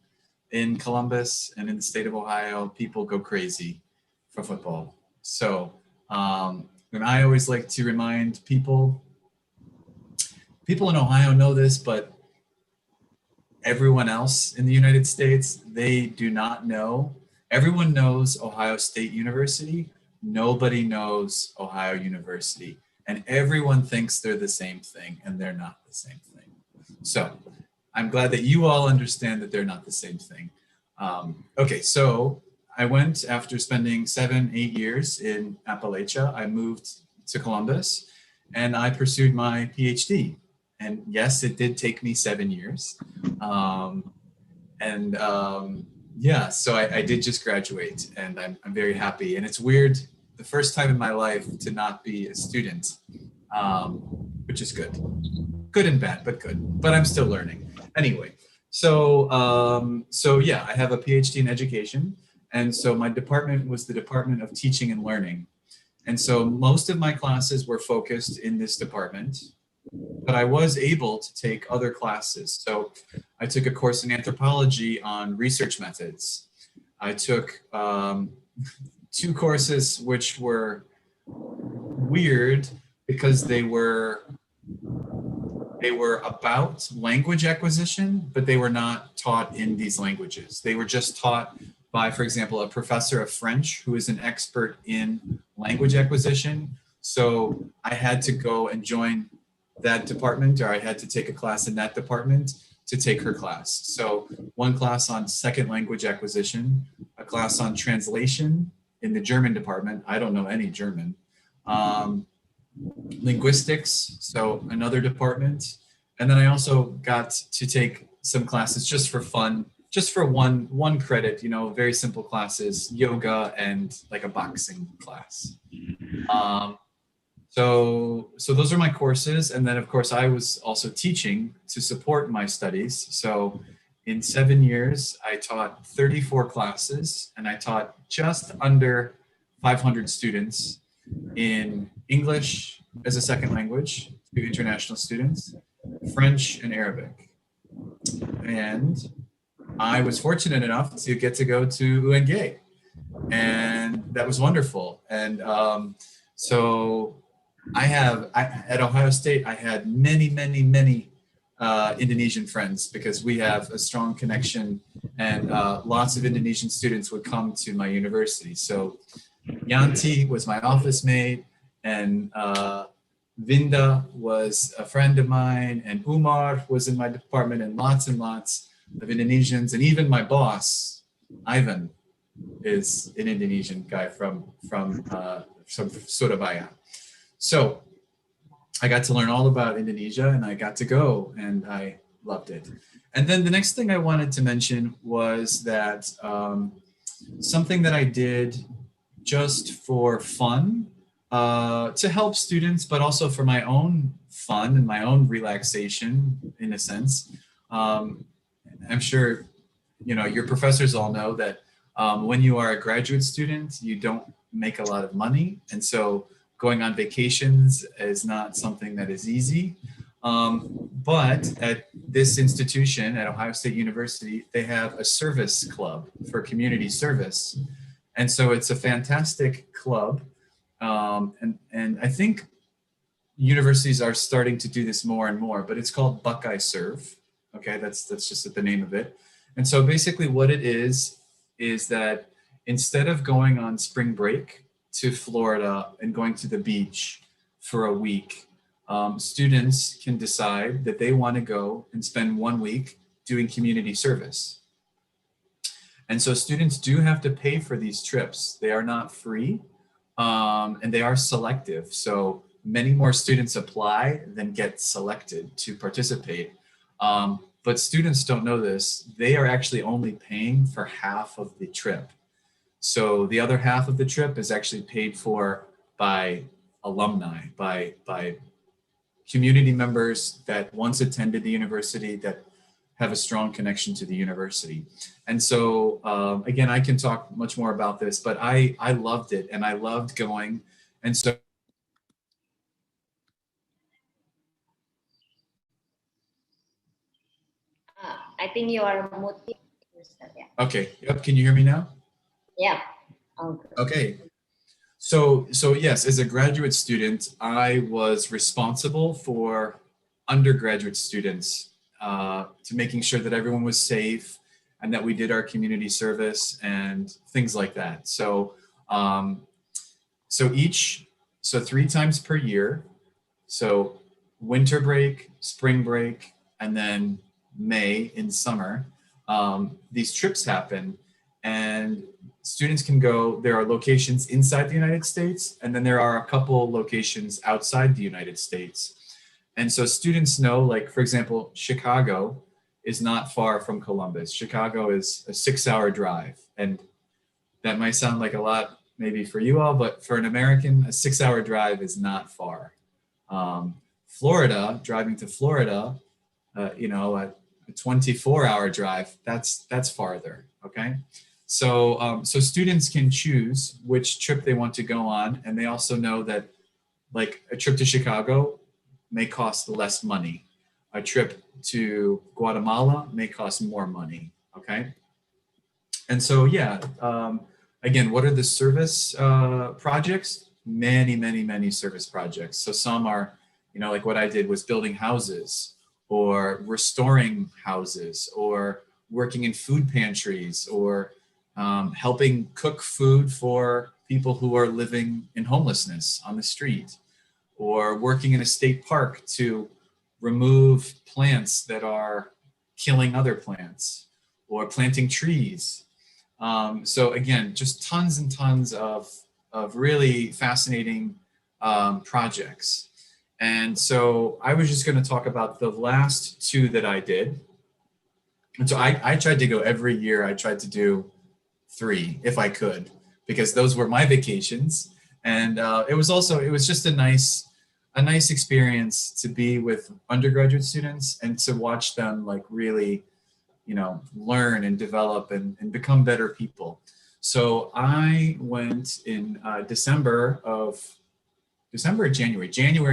in Columbus and in the state of Ohio. People go crazy for football. So, and I always like to remind people in Ohio know this, but everyone else in the United States, they do not know. Everyone knows Ohio State University. Nobody knows Ohio University. And everyone thinks they're the same thing, and they're not the same thing. So I'm glad that you all understand that they're not the same thing. Okay, so I went after spending 7-8 years in Appalachia. I moved to Columbus and I pursued my PhD. And yes, it did take me 7 years. Yeah, so I did just graduate, and I'm very happy. And it's weird, the first time in my life to not be a student, which is good. Good and bad, but good. But I'm still learning. Anyway, so yeah, I have a PhD in education. And so my department was the Department of Teaching and Learning. And so most of my classes were focused in this department, but I was able to take other classes. So I took a course in anthropology on research methods. I took 2 courses which were weird because they were about language acquisition, but they were not taught in these languages. They were just taught by, for example, a professor of French who is an expert in language acquisition. So I had to go and join that department, or I had to take a class in that department to take her class. So one class on second language acquisition, a class on translation in the German department. I don't know any German. Linguistics, so another department. And then I also got to take some classes just for fun, just for one credit, you know, very simple classes, yoga and like a boxing class. So those are my courses. And then of course I was also teaching to support my studies. So in 7 years, I taught 34 classes, and I taught just under 500 students in English as a second language to international students, French and Arabic. And I was fortunate enough to get to go to UNG, and that was wonderful. And so at Ohio State, I had many Indonesian friends, because we have a strong connection, and lots of Indonesian students would come to my university. So Yanti was my office mate, and Vinda was a friend of mine, and Umar was in my department, and lots of Indonesians, and even my boss, Ivan, is an Indonesian guy from Surabaya. So I got to learn all about Indonesia, and I got to go, and I loved it. And then the next thing I wanted to mention was that something that I did just for fun, to help students, but also for my own fun and my own relaxation, in a sense. I'm sure, you know, your professors all know that when you are a graduate student, you don't make a lot of money. And so going on vacations is not something that is easy. But at this institution, at Ohio State University, they have a service club for community service. And so it's a fantastic club. And I think universities are starting to do this more and more, but it's called Buckeye Serve. Okay, that's just the name of it. And so basically what it is that instead of going on spring break to Florida and going to the beach for a week. Students can decide that they want to go and spend 1 week doing community service. And so students do have to pay for these trips. They are not free, and they are selective. So many more students apply than get selected to participate. But students don't know this. They are actually only paying for half of the trip. So the other half of the trip is actually paid for by alumni, by community members that once attended the university, that have a strong connection to the university. And so, again, I can talk much more about this, but I loved it and I loved going. And so, I think you are muted. Yeah. okay, yep, can you hear me now? Yeah. Okay. Okay. So yes, as a graduate student, I was responsible for undergraduate students, to making sure that everyone was safe and that we did our community service and things like that. So, so 3 times per year, so winter break, spring break, and then May in summer, these trips happen and students can go. There are locations inside the United States, and then there are a couple locations outside the United States. And so students know, like, for example, Chicago is not far from Columbus. Chicago is a 6-hour drive. And that might sound like a lot maybe for you all, but for an American, a 6-hour drive is not far. Florida, driving to Florida, you know, a 24-hour drive, that's farther, okay? So, so students can choose which trip they want to go on. And they also know that, like, a trip to Chicago may cost less money. A trip to Guatemala may cost more money, okay? And so, yeah, again, what are the service projects? Many service projects. So some are, you know, like what I did was building houses or restoring houses or working in food pantries or helping cook food for people who are living in homelessness on the street, or working in a state park to remove plants that are killing other plants, or planting trees. So again, just tons and tons of really fascinating projects. And so I was just going to talk about the last 2 that I did. And so I tried to go every year. I tried to do 3 if I could, because those were my vacations. And it was just a nice experience to be with undergraduate students and to watch them, like, really, you know, learn and develop and become better people. So I went in January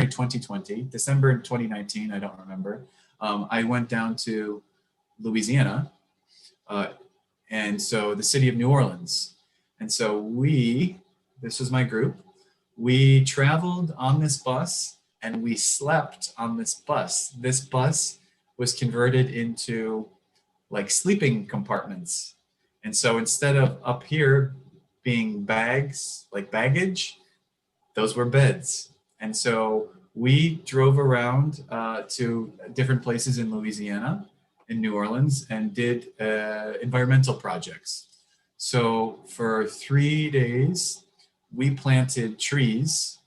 2020, December 2019, I don't remember. I went down to Louisiana, and so the city of New Orleans. And so this was my group, we traveled on this bus and we slept on this bus. This bus was converted into, like, sleeping compartments. And so instead of up here being bags, like baggage, those were beds. And so we drove around to different places in Louisiana, in New Orleans, and did environmental projects. So for 3 days, we planted trees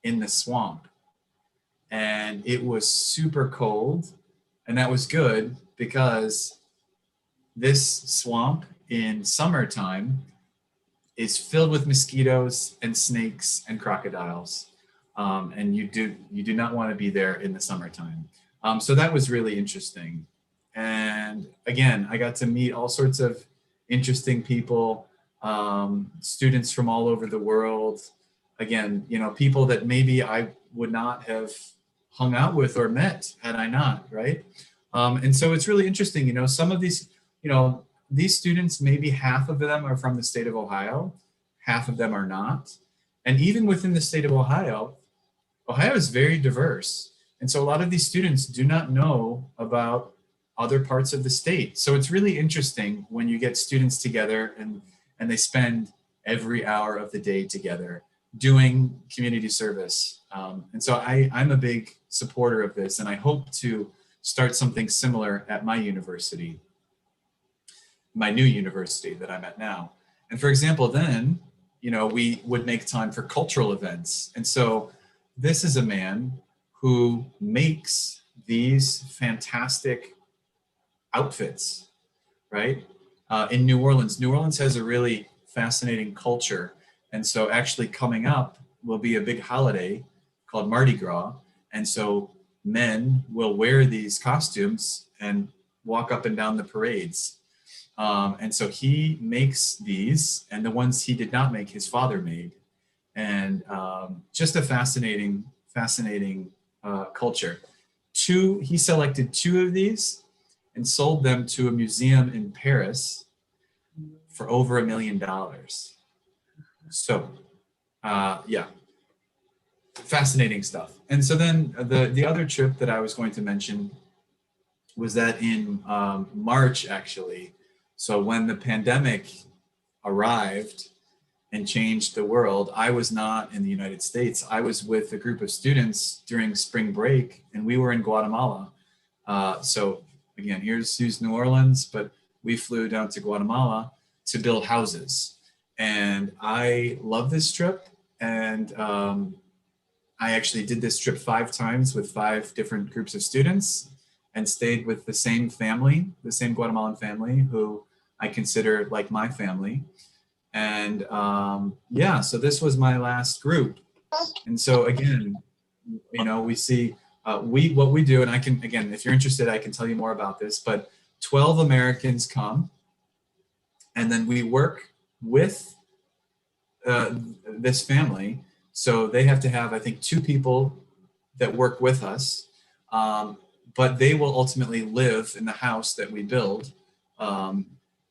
in the swamp. And it was super cold. And that was good because this swamp in summertime is filled with mosquitoes and snakes and crocodiles. And you do not want to be there in the summertime. So that was really interesting. And again, I got to meet all sorts of interesting people, students from all over the world. Again, you know, people that maybe I would not have hung out with or met had I not, right? And so it's really interesting, you know, some of these, you know, these students, maybe half of them are from the state of Ohio, half of them are not. And even within the state of Ohio, Ohio is very diverse. And so a lot of these students do not know about other parts of the state. So it's really interesting when you get students together and they spend every hour of the day together, doing community service. And so I'm a big supporter of this, and I hope to start something similar at my university, my new university that I'm at now. And for example, then, you know, we would make time for cultural events. And so this is a man who makes these fantastic outfits, right? In New Orleans. New Orleans has a really fascinating culture. And so actually coming up will be a big holiday called Mardi Gras. And so men will wear these costumes and walk up and down the parades. And so he makes these, and the ones he did not make, his father made. And just a fascinating culture. He selected 2 of these and sold them to a museum in Paris for over $1 million. So, yeah, fascinating stuff. And so then the other trip that I was going to mention was that in March, actually. So when the pandemic arrived and changed the world, I was not in the United States. I was with a group of students during spring break, and we were in Guatemala. So again, here's New Orleans, but we flew down to Guatemala to build houses. And I love this trip. And I actually did this trip 5 times with 5 different groups of students, and stayed with the same family, the same Guatemalan family who I consider like my family. And yeah, so this was my last group. And so again, you know, we see what we do, and I can, again, if you're interested, I can tell you more about this, but 12 Americans come, and then we work with this family. So they have to have, I think, 2 people that work with us, but they will ultimately live in the house that we build.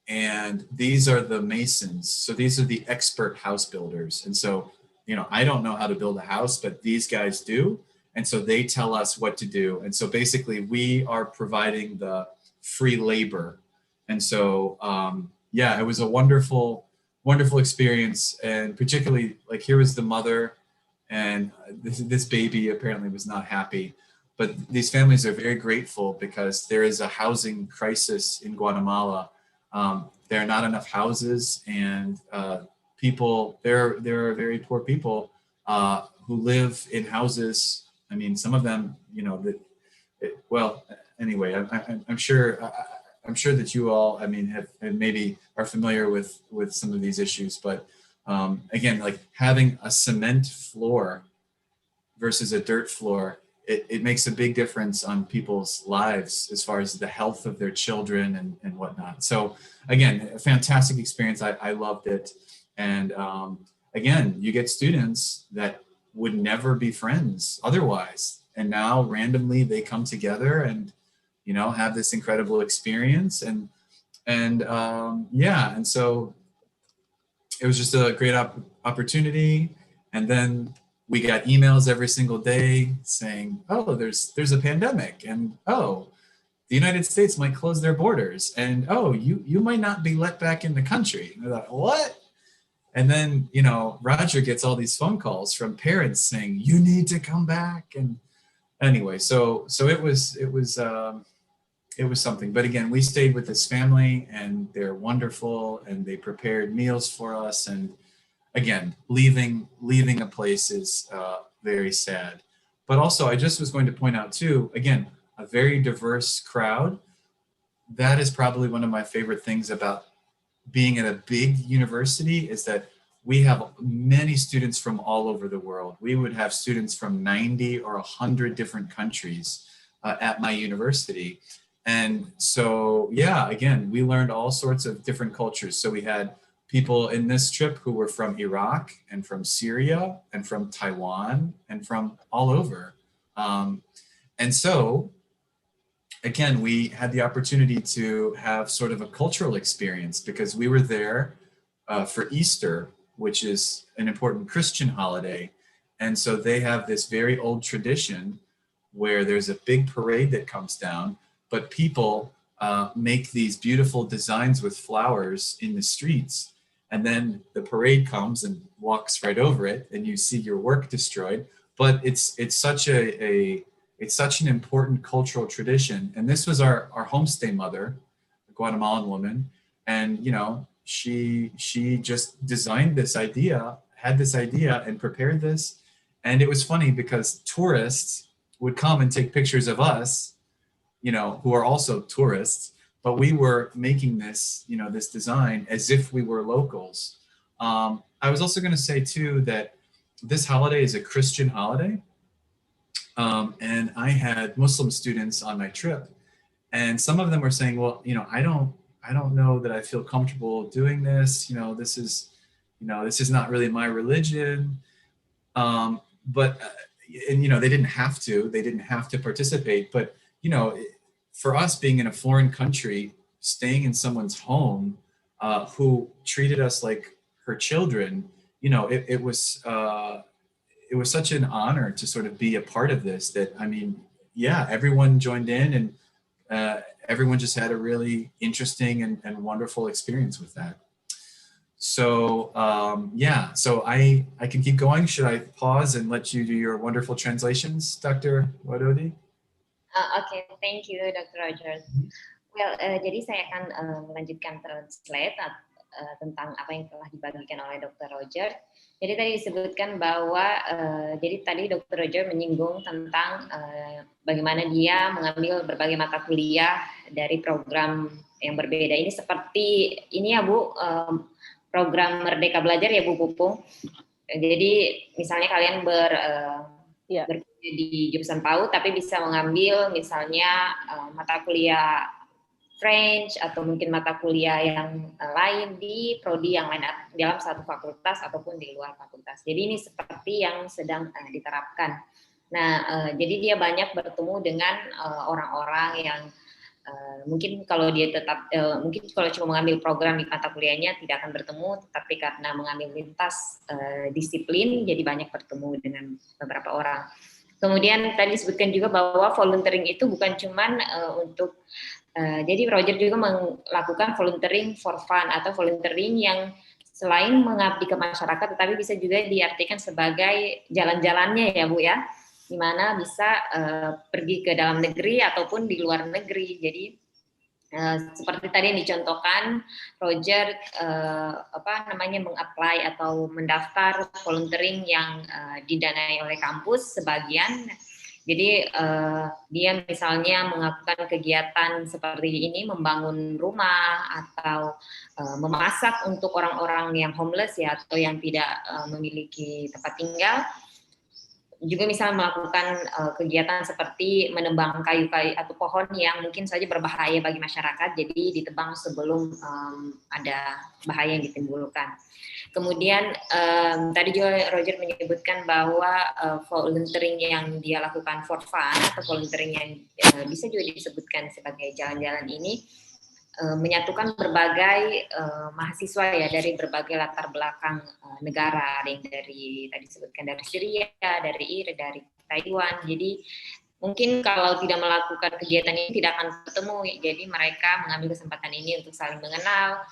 And these are the masons. So these are the expert house builders. And so, you know, I don't know how to build a house, but these guys do. And so they tell us what to do. And so basically we are providing the free labor. And so, yeah, it was a wonderful, wonderful experience. And particularly, like, here was the mother, and this baby apparently was not happy. But these families are very grateful because there is a housing crisis in Guatemala. There are not enough houses, and people, there are very poor people who live in houses. I mean, some of them, you know, well, anyway, I'm sure that you all, I mean, have maybe are familiar with some of these issues, but again, like having a cement floor versus a dirt floor, it makes a big difference on people's lives as far as the health of their children and whatnot. So again, a fantastic experience. I loved it. And again, you get students that would never be friends otherwise. And now randomly they come together and, you know, have this incredible experience. And yeah, and so it was just a great opportunity. And then we got emails every single day saying, oh, there's a pandemic, and oh, the United States might close their borders, and oh, you might not be let back in the country. And I thought, what? And then, you know, Roger gets all these phone calls from parents saying, you need to come back. And anyway, so it was something. But again, we stayed with this family, and they're wonderful, and they prepared meals for us. And again, leaving a place is very sad. But also, I just was going to point out too, again, a very diverse crowd. That is probably one of my favorite things about being at a big university, is that we have many students from all over the world. We would have students from 90 or 100 different countries at my university. And so, yeah, again, we learned all sorts of different cultures. So we had people in this trip who were from Iraq and from Syria and from Taiwan and from all over. And so, again, we had the opportunity to have sort of a cultural experience because we were there for Easter, which is an important Christian holiday. And so they have this very old tradition where there's a big parade that comes down, but people make these beautiful designs with flowers in the streets. and then the parade comes and walks right over it, and you see your work destroyed. But it's such it's such an important cultural tradition. And this was our homestay mother, a Guatemalan woman, and she just designed this idea, had this idea, and prepared this. And it was funny because tourists would come and take pictures of us, who are also tourists, but we were making this, this design as if we were locals. I was also going to say too that this holiday is a Christian holiday. And I had Muslim students on my trip, and some of them were saying, well, I don't know that I feel comfortable doing this. This is not really my religion. But they didn't have to participate. But, for us being in a foreign country, staying in someone's home, who treated us like her children, it was such an honor to sort of be a part of this, that, everyone joined in, and everyone just had a really interesting and wonderful experience with that. So, so I can keep going. Should I pause and let you do your wonderful translations, Dr. Wadodi? Oke, thank you, Dr. Rogers. Well, jadi saya akan melanjutkan translate tentang apa yang telah dibagikan oleh Dr. Roger. Jadi tadi disebutkan bahwa, jadi tadi Dr. Roger menyinggung tentang bagaimana dia mengambil berbagai mata kuliah dari program yang berbeda. Ini seperti ini ya Bu, program Merdeka Belajar ya Bu Pupung. Jadi misalnya kalian berkuliah di jurusan PAUD, tapi bisa mengambil misalnya mata kuliah French atau mungkin mata kuliah yang lain di prodi yang lain dalam satu fakultas ataupun di luar fakultas. Jadi ini seperti yang sedang diterapkan. Nah, jadi dia banyak bertemu dengan orang-orang yang mungkin kalau dia tetap mungkin kalau cuma mengambil program di mata kuliahnya tidak akan bertemu, tapi karena mengambil lintas disiplin jadi banyak bertemu dengan beberapa orang. Kemudian tadi disebutkan juga bahwa volunteering itu bukan cuman untuk jadi Roger juga melakukan volunteering for fun atau volunteering yang selain mengabdi ke masyarakat, tetapi bisa juga diartikan sebagai jalan-jalannya ya Bu ya, di mana bisa pergi ke dalam negeri ataupun di luar negeri. Jadi seperti tadi yang dicontohkan, Roger meng-apply atau mendaftar volunteering yang didanai oleh kampus sebagian. Jadi dia misalnya melakukan kegiatan seperti ini, membangun rumah atau memasak untuk orang-orang yang homeless ya, atau yang tidak memiliki tempat tinggal. Juga misalnya melakukan kegiatan seperti menebang kayu-kayu atau pohon yang mungkin saja berbahaya bagi masyarakat, jadi ditebang sebelum ada bahaya yang ditimbulkan. Kemudian tadi juga Roger menyebutkan bahwa volunteering yang dia lakukan for fun atau volunteering yang bisa juga disebutkan sebagai jalan-jalan ini menyatukan berbagai mahasiswa ya dari berbagai latar belakang negara, ada yang dari tadi disebutkan dari Syria, dari Irak, dari Taiwan. Jadi mungkin kalau tidak melakukan kegiatan ini tidak akan bertemu. Jadi mereka mengambil kesempatan ini untuk saling mengenal,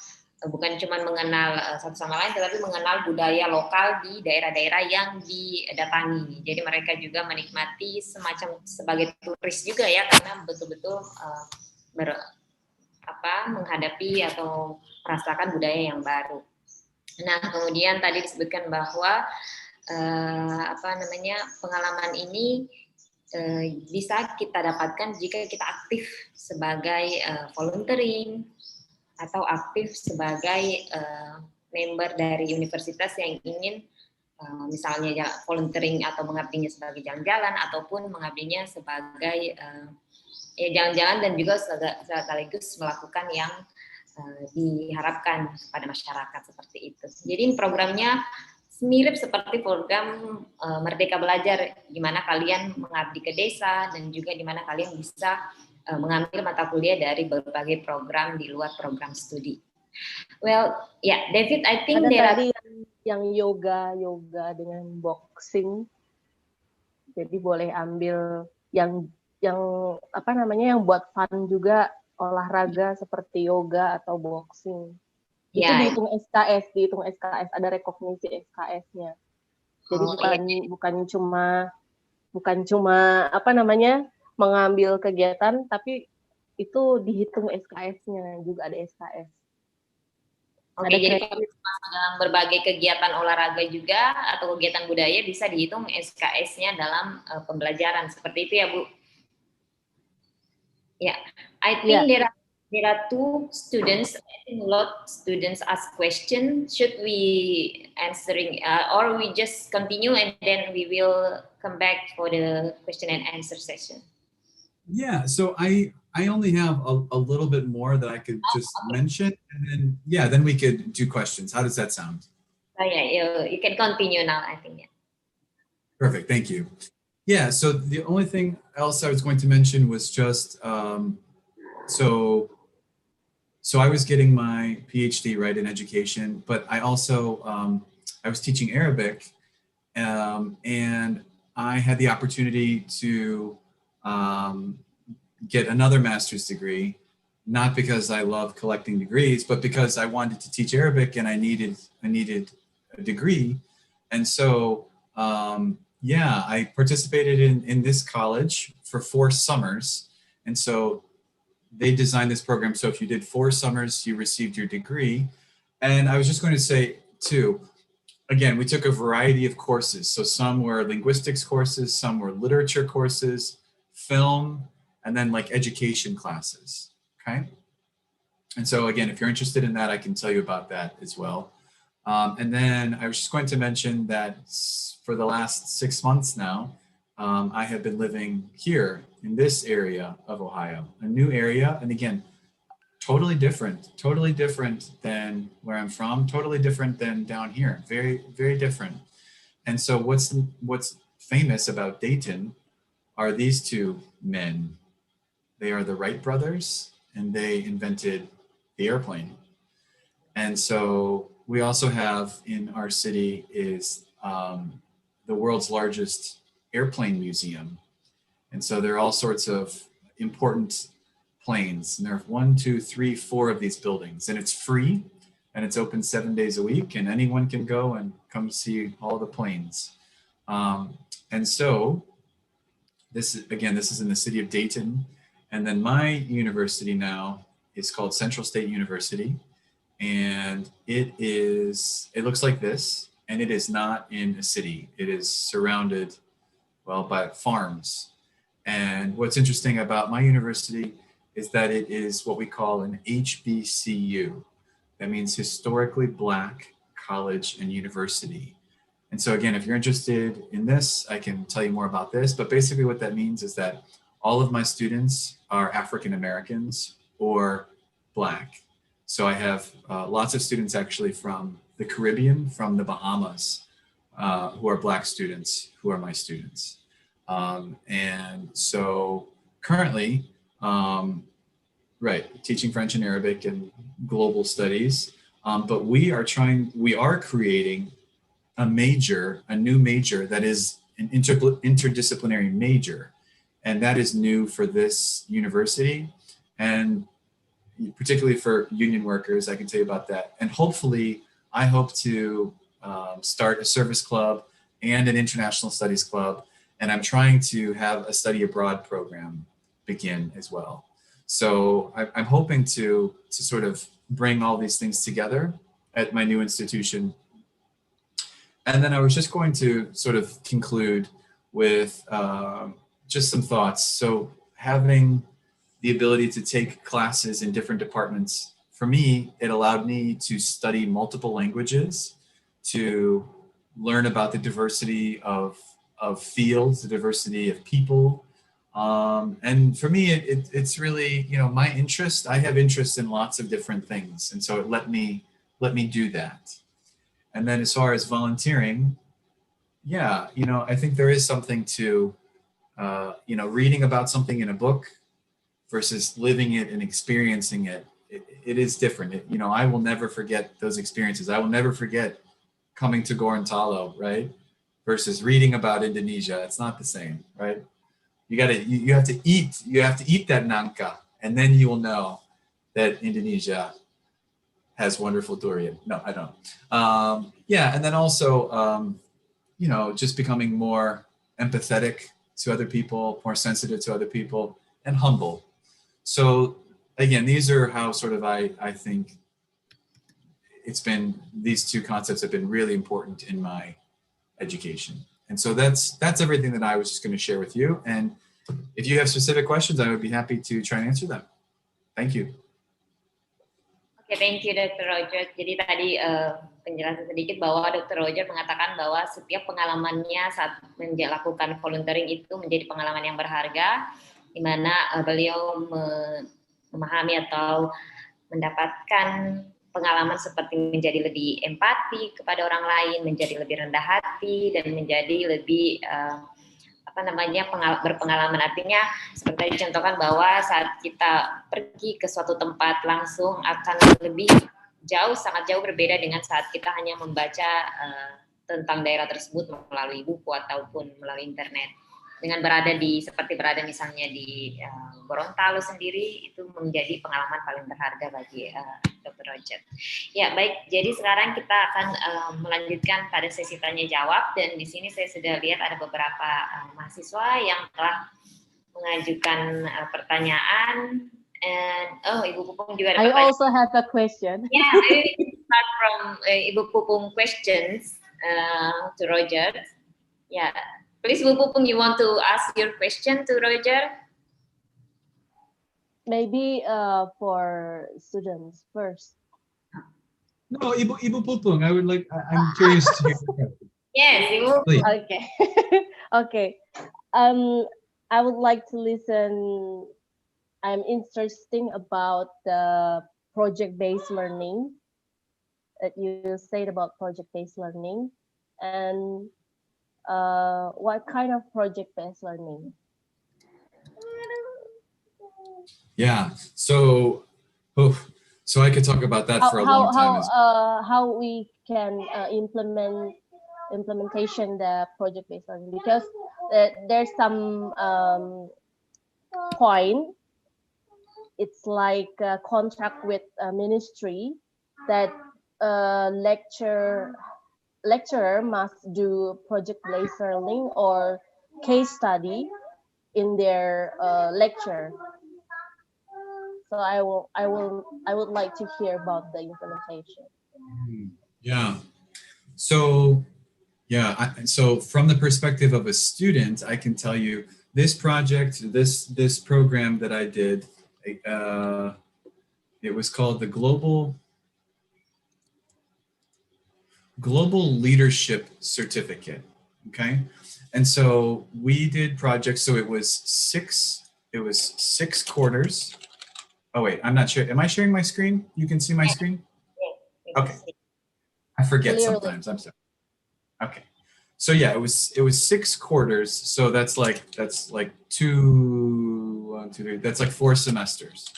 bukan cuma mengenal satu sama lain, tetapi mengenal budaya lokal di daerah-daerah yang didatangi. Jadi mereka juga menikmati semacam sebagai turis juga ya, karena betul-betul menghadapi atau merasakan budaya yang baru. Nah, kemudian tadi disebutkan bahwa pengalaman ini bisa kita dapatkan jika kita aktif sebagai volunteering atau aktif sebagai member dari universitas yang ingin misalnya volunteering atau mengabdinya sebagai jalan-jalan ataupun mengabdinya sebagai jalan-jalan dan juga sekaligus melakukan yang diharapkan pada masyarakat seperti itu. Jadi programnya mirip seperti program Merdeka Belajar, di mana kalian mengabdi ke desa dan juga di mana kalian bisa mengambil mata kuliah dari berbagai program di luar program studi. Well, David, I think ada tadi yang yoga dengan boxing. Jadi boleh ambil yang buat fun juga, olahraga seperti yoga atau boxing. Itu Ya, dihitung SKS, ada rekognisi SKS-nya. Jadi Oh, bukan cuma apa namanya mengambil kegiatan, tapi itu dihitung SKS-nya, juga ada SKS. oke, Ada jadi kredit. kalau masuk dalam berbagai kegiatan olahraga juga atau kegiatan budaya bisa dihitung SKS-nya dalam pembelajaran seperti itu ya Bu. Ya, I think there are two students. I think a lot students ask question. Should we answering or we just continue and then we will come back for the question and answer session? Yeah, so I only have a little bit more that I could just mention, and then we could do questions. How does that sound? Oh yeah, you can continue now, I think. Yeah. Perfect, thank you. Yeah, so the only thing else I was going to mention was just, so I was getting my PhD, right, in education, but I also, I was teaching Arabic, and I had the opportunity to get another master's degree, not because I love collecting degrees, but because I wanted to teach Arabic and I needed a degree. And so, yeah, I participated in this college for 4 summers. And so they designed this program. So if you did 4 summers, you received your degree. And I was just going to say too, again, we took a variety of courses. So some were linguistics courses, some were literature courses, film, and then like education classes, okay? And so again, if you're interested in that, I can tell you about that as well. And then I was just going to mention that for the last 6 months now, I have been living here in this area of Ohio, a new area. And again, totally different than where I'm from, totally different than down here, very, very different. And so what's famous about Dayton are these 2 men. They are the Wright brothers, and they invented the airplane. And so we also have in our city is the world's largest airplane museum. And so there are all sorts of important planes. And there are 1, 2, 3, 4 of these buildings, and it's free and it's open 7 days a week, and anyone can go and come see all the planes. And so this is in the city of Dayton. And then my university now is called Central State University. And it looks like this, and it is not in a city. It is surrounded, well, by farms. And what's interesting about my university is that it is what we call an HBCU. That means Historically Black College and University. And so again, if you're interested in this, I can tell you more about this, but basically what that means is that all of my students are African Americans or Black. So I have lots of students actually from the Caribbean, from the Bahamas, who are Black students, who are my students. And so currently, teaching French and Arabic and global studies, but we are creating a new major that is an interdisciplinary major. And that is new for this university, and particularly for union workers. I can tell you about that. And hopefully, I hope to start a service club and an international studies club. And I'm trying to have a study abroad program begin as well. So I'm hoping to sort of bring all these things together at my new institution. And then I was just going to sort of conclude with just some thoughts. So having the ability to take classes in different departments, for me, it allowed me to study multiple languages, to learn about the diversity of fields, the diversity of people. And for me, it's really, my interest. I have interest in lots of different things. And so it let me do that. And then as far as volunteering, yeah, I think there is something to, reading about something in a book versus living it and experiencing it. It is different. I will never forget those experiences. I will never forget coming to Gorontalo, right? Versus reading about Indonesia. It's not the same, right? You have to eat that nangka, and then you will know that Indonesia has wonderful durian. No, I don't. Yeah, and then also, you know, just becoming more empathetic to other people, more sensitive to other people, and humble. So again, these are how sort of I think it's been, these two concepts have been really important in my education. And so that's everything that I was just going to share with you. And if you have specific questions, I would be happy to try and answer them. Thank you. Oke, thank you Dr. Roger. Jadi tadi penjelasan sedikit bahwa Dr. Roger mengatakan bahwa setiap pengalamannya saat melakukan volunteering itu menjadi pengalaman yang berharga, di mana beliau memahami atau mendapatkan pengalaman seperti menjadi lebih empati kepada orang lain, menjadi lebih rendah hati, dan menjadi lebih berpengalaman. Artinya seperti dicontohkan bahwa saat kita pergi ke suatu tempat langsung akan lebih jauh, sangat jauh berbeda dengan saat kita hanya membaca tentang daerah tersebut melalui buku ataupun melalui internet. Dengan seperti berada misalnya di Gorontalo sendiri, itu menjadi pengalaman paling berharga bagi Dr. Roger. Ya, baik. Jadi sekarang kita akan melanjutkan pada sesi tanya jawab, dan di sini saya sudah lihat ada beberapa mahasiswa yang telah mengajukan pertanyaan. And Ibu Pupung juga ada pertanyaan. I also have a question. Yeah, I will start from Ibu Pupung questions to Roger. Yeah. Please, Bu Pupung, you want to ask your question to Roger? Maybe for students first. No, Ibu Pupung, I'm curious to hear the question. Yes, Ibu. Please. Okay. Okay. I would like to listen. I'm interested about the project-based learning that you said about project-based learning, and what kind of project-based learning? Yeah, so I could talk about that for a long time. How we can implementation the project-based learning, because there's some point. It's like a contract with a ministry that lecturer must do project-based learning or case study in their lecture. So I would like to hear about the implementation. Yeah. So so from the perspective of a student, I can tell you this project, this program that I did, it was called the Global Leadership Certificate. Okay. And so we did projects. So it was six quarters. Oh wait, I'm not sure. Am I sharing my screen? You can see my screen? Okay. I forget sometimes. I'm sorry. Okay. So yeah, it was 6 quarters. So that's like 2, 1, 2, 3. That's like 4 semesters.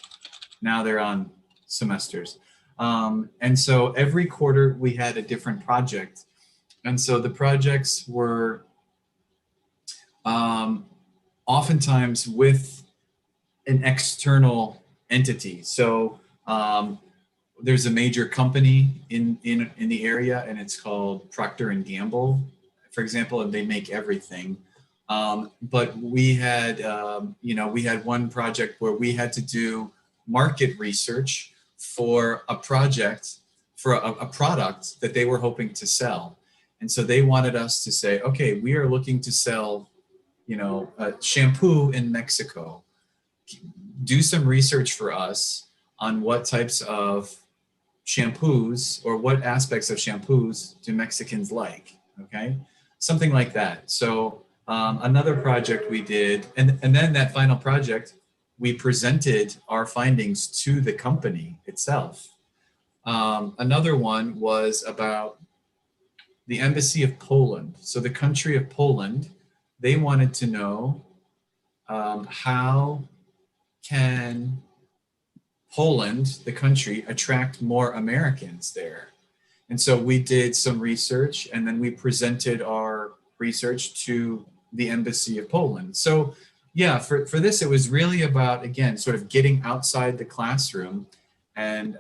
Now they're on semesters. And so every quarter we had a different project. And so the projects were oftentimes with an external entity. So there's a major company in the area, and it's called Procter & Gamble, for example, and they make everything. But we had, we had one project where we had to do market research for a project, for a product that they were hoping to sell. And so they wanted us to say, okay, we are looking to sell, a shampoo in Mexico. Do some research for us on what types of shampoos or what aspects of shampoos do Mexicans like, okay? Something like that. So another project we did, and then that final project, we presented our findings to the company itself. Another one was about the Embassy of Poland. So the country of Poland, they wanted to know how can Poland, the country, attract more Americans there? And so we did some research, and then we presented our research to the Embassy of Poland. So yeah, for this, it was really about, again, sort of getting outside the classroom and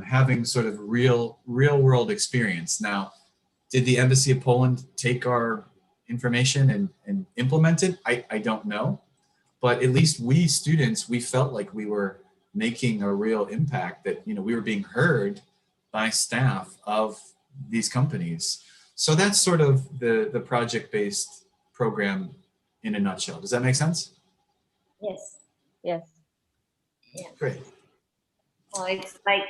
having sort of real world experience. Now, did the Embassy of Poland take our information and implement it? I don't know, but at least we students, we felt like we were making a real impact, that, you know, we were being heard by staff of these companies. So that's sort of the project-based program in a nutshell. Does that make sense? Yes. Yes. Great. Well, it's like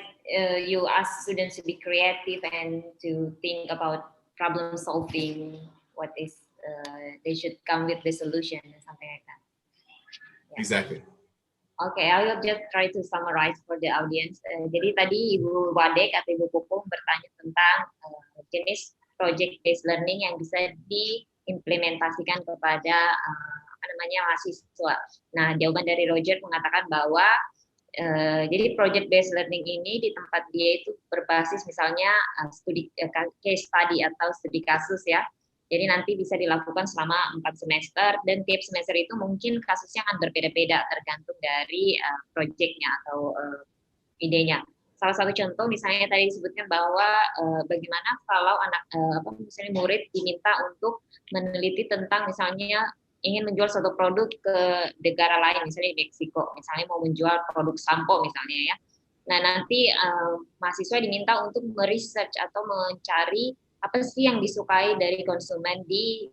you ask students to be creative and to think about problem solving. What is they should come with the solution and something like that. Yeah. Exactly. Okay, I will just try to summarize for the audience. Jadi tadi Ibu Wadek atau Ibu Pupung bertanya tentang jenis project-based learning yang bisa diimplementasikan kepada mahasiswa. Nah, jawaban dari Roger mengatakan bahwa jadi project-based learning ini di tempat dia itu berbasis misalnya studi case study atau studi kasus ya. Jadi nanti bisa dilakukan selama 4 semester dan tiap semester itu mungkin kasusnya akan berbeda-beda tergantung dari project-nya atau idenya. Salah satu contoh misalnya tadi disebutkan bahwa bagaimana kalau misalnya murid diminta untuk meneliti tentang misalnya ingin menjual suatu produk ke negara lain, misalnya di Meksiko, misalnya mau menjual produk sampo misalnya ya. Nah nanti mahasiswa diminta untuk meresearch atau mencari apa sih yang disukai dari konsumen di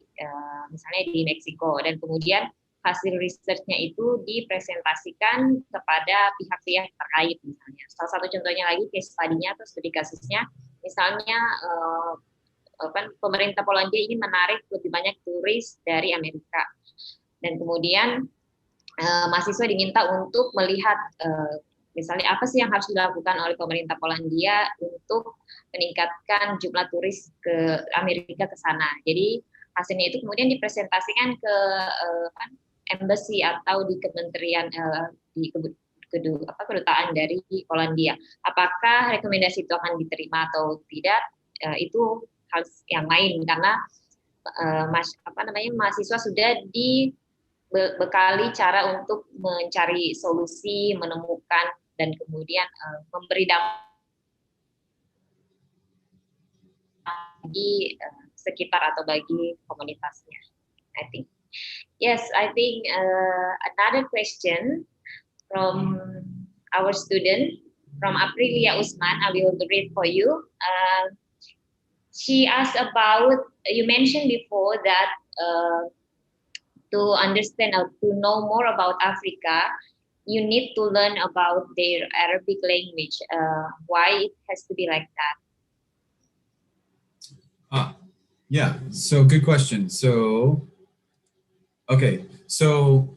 misalnya di Meksiko, dan kemudian hasil research-nya itu dipresentasikan kepada pihak-pihak terkait misalnya. Salah satu contohnya lagi case study-nya atau studi kasusnya, misalnya pemerintah Polandia ingin menarik lebih banyak turis dari Amerika, dan kemudian mahasiswa diminta untuk melihat misalnya apa sih yang harus dilakukan oleh pemerintah Polandia untuk meningkatkan jumlah turis ke Amerika ke sana. Jadi hasilnya itu kemudian dipresentasikan ke embassy atau di kementerian di kedutaan dari Polandia. Apakah rekomendasi itu akan diterima atau tidak? Itu hal yang lain, karena mahasiswa sudah dibekali cara untuk mencari solusi, menemukan, dan kemudian memberi dampak bagi sekitar atau bagi komunitasnya. I think. Yes, I think another question from our student, from Aprilia Usman, I will read for you. She asked about, you mentioned before that to understand or to know more about Africa, you need to learn about their Arabic language. Why it has to be like that? Yeah, so good question. So, okay, so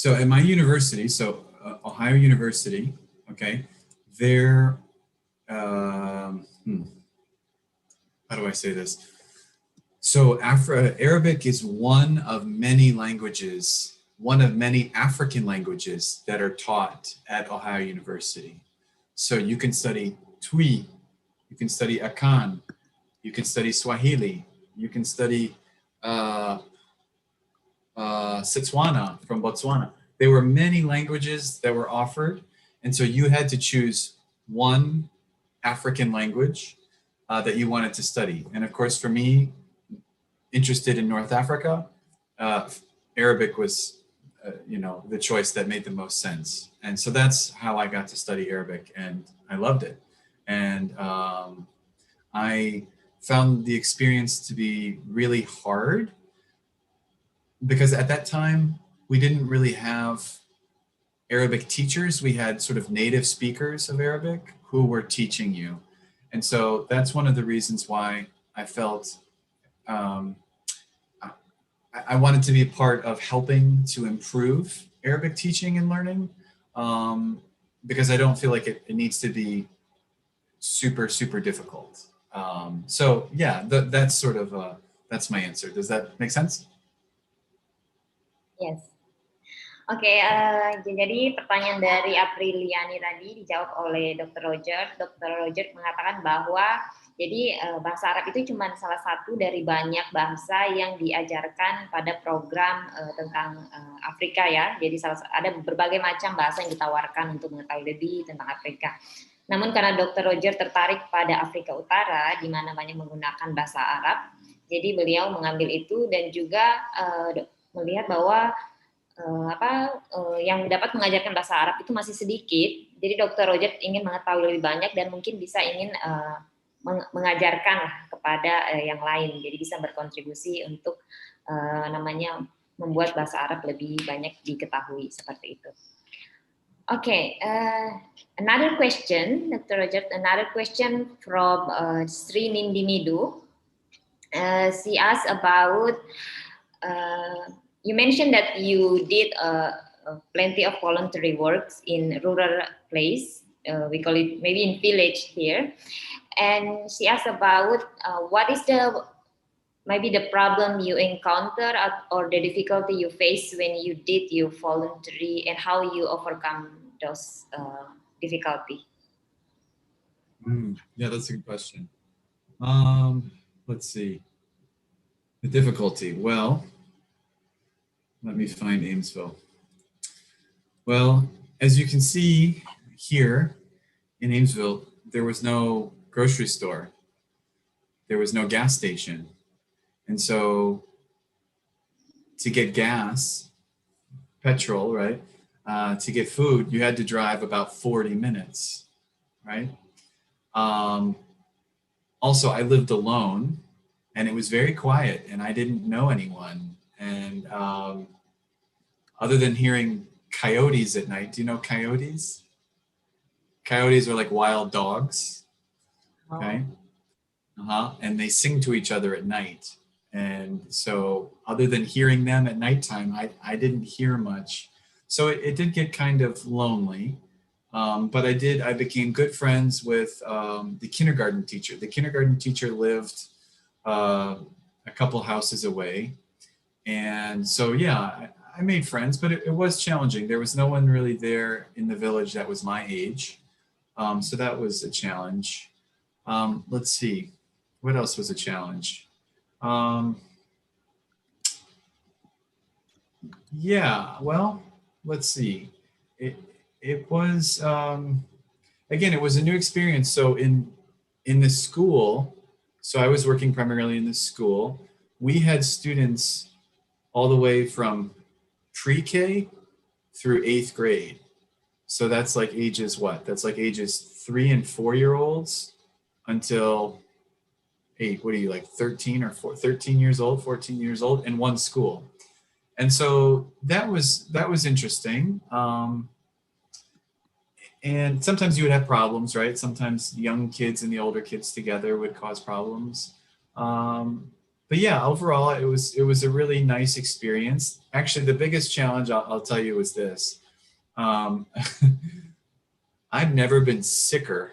at my university, Ohio University, okay, there, how do I say this? So Arabic is one of many languages, one of many African languages that are taught at Ohio University. So you can study Twi, you can study Akan, you can study Swahili, you can study Setswana from Botswana. There were many languages that were offered, and so you had to choose one African language that you wanted to study. And of course, for me, interested in North Africa, Arabic was, the choice that made the most sense. And so that's how I got to study Arabic, and I loved it. And I found the experience to be really hard because at that time, we didn't really have Arabic teachers. We had sort of native speakers of Arabic who were teaching you. And so that's one of the reasons why I felt I wanted to be a part of helping to improve Arabic teaching and learning, because I don't feel like it needs to be super, super difficult. So yeah, that's sort of, that's my answer. Does that make sense? Yes. Oke, jadi pertanyaan dari Apriliani tadi dijawab oleh Dr. Roger. Dr. Roger mengatakan bahwa Jadi bahasa Arab itu cuma salah satu dari banyak bahasa yang diajarkan pada program tentang Afrika ya. Jadi ada berbagai macam bahasa yang ditawarkan untuk mengetahui lebih tentang Afrika. Namun karena Dr. Roger tertarik pada Afrika Utara, di mana banyak menggunakan bahasa Arab, jadi beliau mengambil itu dan juga melihat bahwa yang dapat mengajarkan bahasa Arab itu masih sedikit. Jadi Dr. Roger ingin mengetahui lebih banyak dan mungkin bisa ingin mengajarkan kepada yang lain, jadi bisa berkontribusi untuk membuat bahasa Arab lebih banyak diketahui seperti itu. Okay, another question, Dr. Roger. Another question from Sri Nindimidu. She asked about. You mentioned that you did plenty of voluntary works in rural place. We call it maybe in village here. And she asked about what is maybe the problem you encounter or the difficulty you face when you did your voluntary and how you overcome those difficulty. Yeah, that's a good question. Let's see. The difficulty. Well, let me find Amesville. Well, as you can see here in Amesville, there was no grocery store. There was no gas station. And so to get gas, petrol, right? To get food, you had to drive about 40 minutes, right? Also, I lived alone and it was very quiet and I didn't know anyone. And other than hearing coyotes at night, do you know coyotes? Coyotes are like wild dogs, okay? And they sing to each other at night. And so other than hearing them at nighttime, I didn't hear much. So it did get kind of lonely. But I became good friends with the kindergarten teacher. The kindergarten teacher lived a couple houses away. And so, yeah, I made friends, but it was challenging. There was no one really there in the village that was my age. So that was a challenge. Let's see, what else was a challenge? Yeah, well, let's see. It was, again, it was a new experience. So in the school, so I was working primarily in the school, we had students all the way from pre-K through 8th grade. So that's like ages what? That's like ages 3 and 4-year-olds until 8, what are you, like 13 or 13 years old, 14 years old in one school. And so that was interesting. And sometimes you would have problems, right? Sometimes young kids and the older kids together would cause problems. But yeah, overall, it was a really nice experience. Actually, the biggest challenge I'll tell you was this. I've never been sicker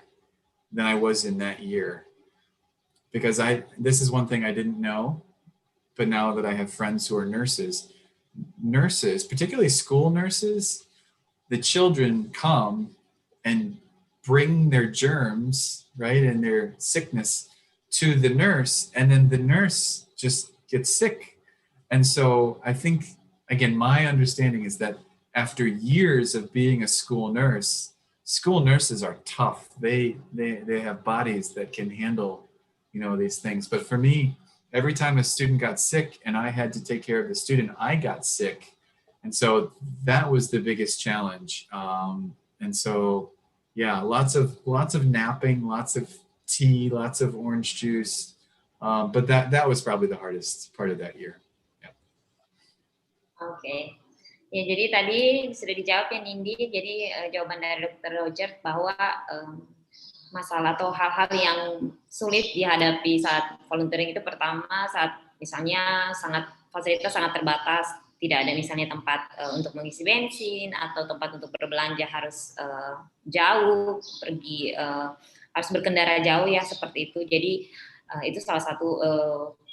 than I was in that year, because this is one thing I didn't know, but now that I have friends who are nurses, particularly school nurses, the children come and bring their germs, right, and their sickness to the nurse, and then the nurse just gets sick. And so I think, again, my understanding is that after years of being a school nurses are tough. They have bodies that can handle, these things. But for me, every time a student got sick and I had to take care of the student, I got sick. And so that was the biggest challenge. And so, yeah, lots of napping, lots of tea, lots of orange juice. But that was probably the hardest part of that year. Yeah. Okay. Ya, jadi tadi sudah dijawab ya Nindi. Jadi jawaban dari Dr. Roger bahwa masalah atau hal-hal yang sulit dihadapi saat volunteering itu pertama saat misalnya fasilitas sangat terbatas, tidak ada misalnya tempat untuk mengisi bensin atau tempat untuk berbelanja harus jauh, harus berkendara jauh ya seperti itu. Jadi itu salah satu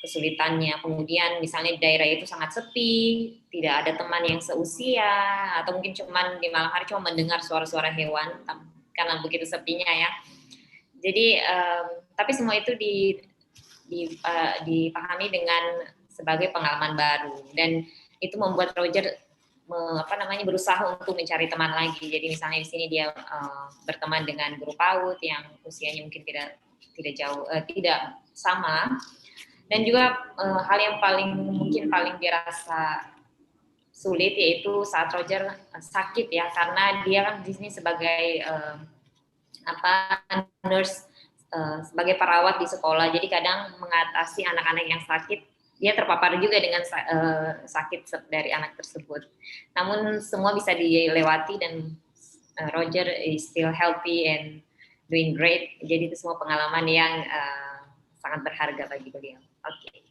kesulitannya. Kemudian misalnya daerah itu sangat sepi, tidak ada teman yang seusia, atau mungkin di malam hari cuma mendengar suara-suara hewan karena begitu sepinya ya. Jadi tapi semua itu dipahami dengan sebagai pengalaman baru, dan itu membuat Roger berusaha untuk mencari teman lagi. Jadi misalnya di sini dia berteman dengan guru PAUD yang usianya mungkin tidak jauh, tidak sama. Dan juga hal yang mungkin paling dirasa sulit yaitu saat Roger sakit ya, karena dia kan di sini sebagai nurse, sebagai perawat di sekolah. Jadi kadang mengatasi anak-anak yang sakit, dia terpapar juga dengan sakit dari anak tersebut. Namun semua bisa dilewati dan Roger is still healthy and doing great. Jadi itu semua pengalaman yang sangat berharga bagi beliau. Okay.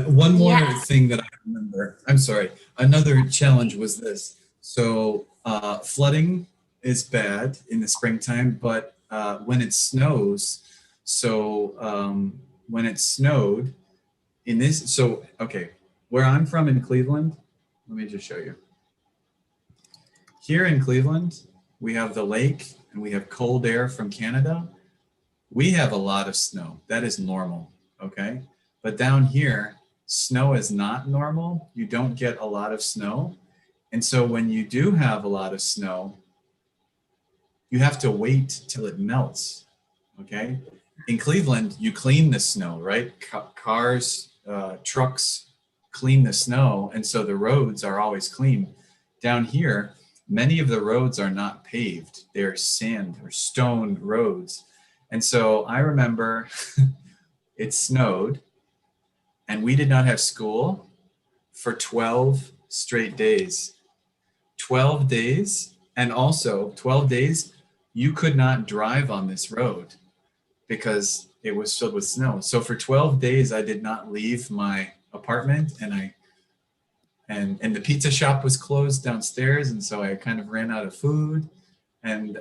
One more thing that I remember. I'm sorry. Another challenge was this. So flooding is bad in the springtime, but when it snows, when it snowed in this, okay, where I'm from in Cleveland, let me just show you. Here in Cleveland, we have the lake and we have cold air from Canada. We have a lot of snow. That is normal, okay? But down here, snow is not normal. You don't get a lot of snow. And so when you do have a lot of snow, you have to wait till it melts, okay? In Cleveland, you clean the snow, right? Cars, trucks clean the snow, and so the roads are always clean. Down here, many of the roads are not paved. They're sand or stone roads. And so I remember it snowed, and we did not have school for 12 straight days. 12 days, and also 12 days, you could not drive on this road because it was filled with snow. So for 12 days, I did not leave my apartment, and the pizza shop was closed downstairs, and so I kind of ran out of food, and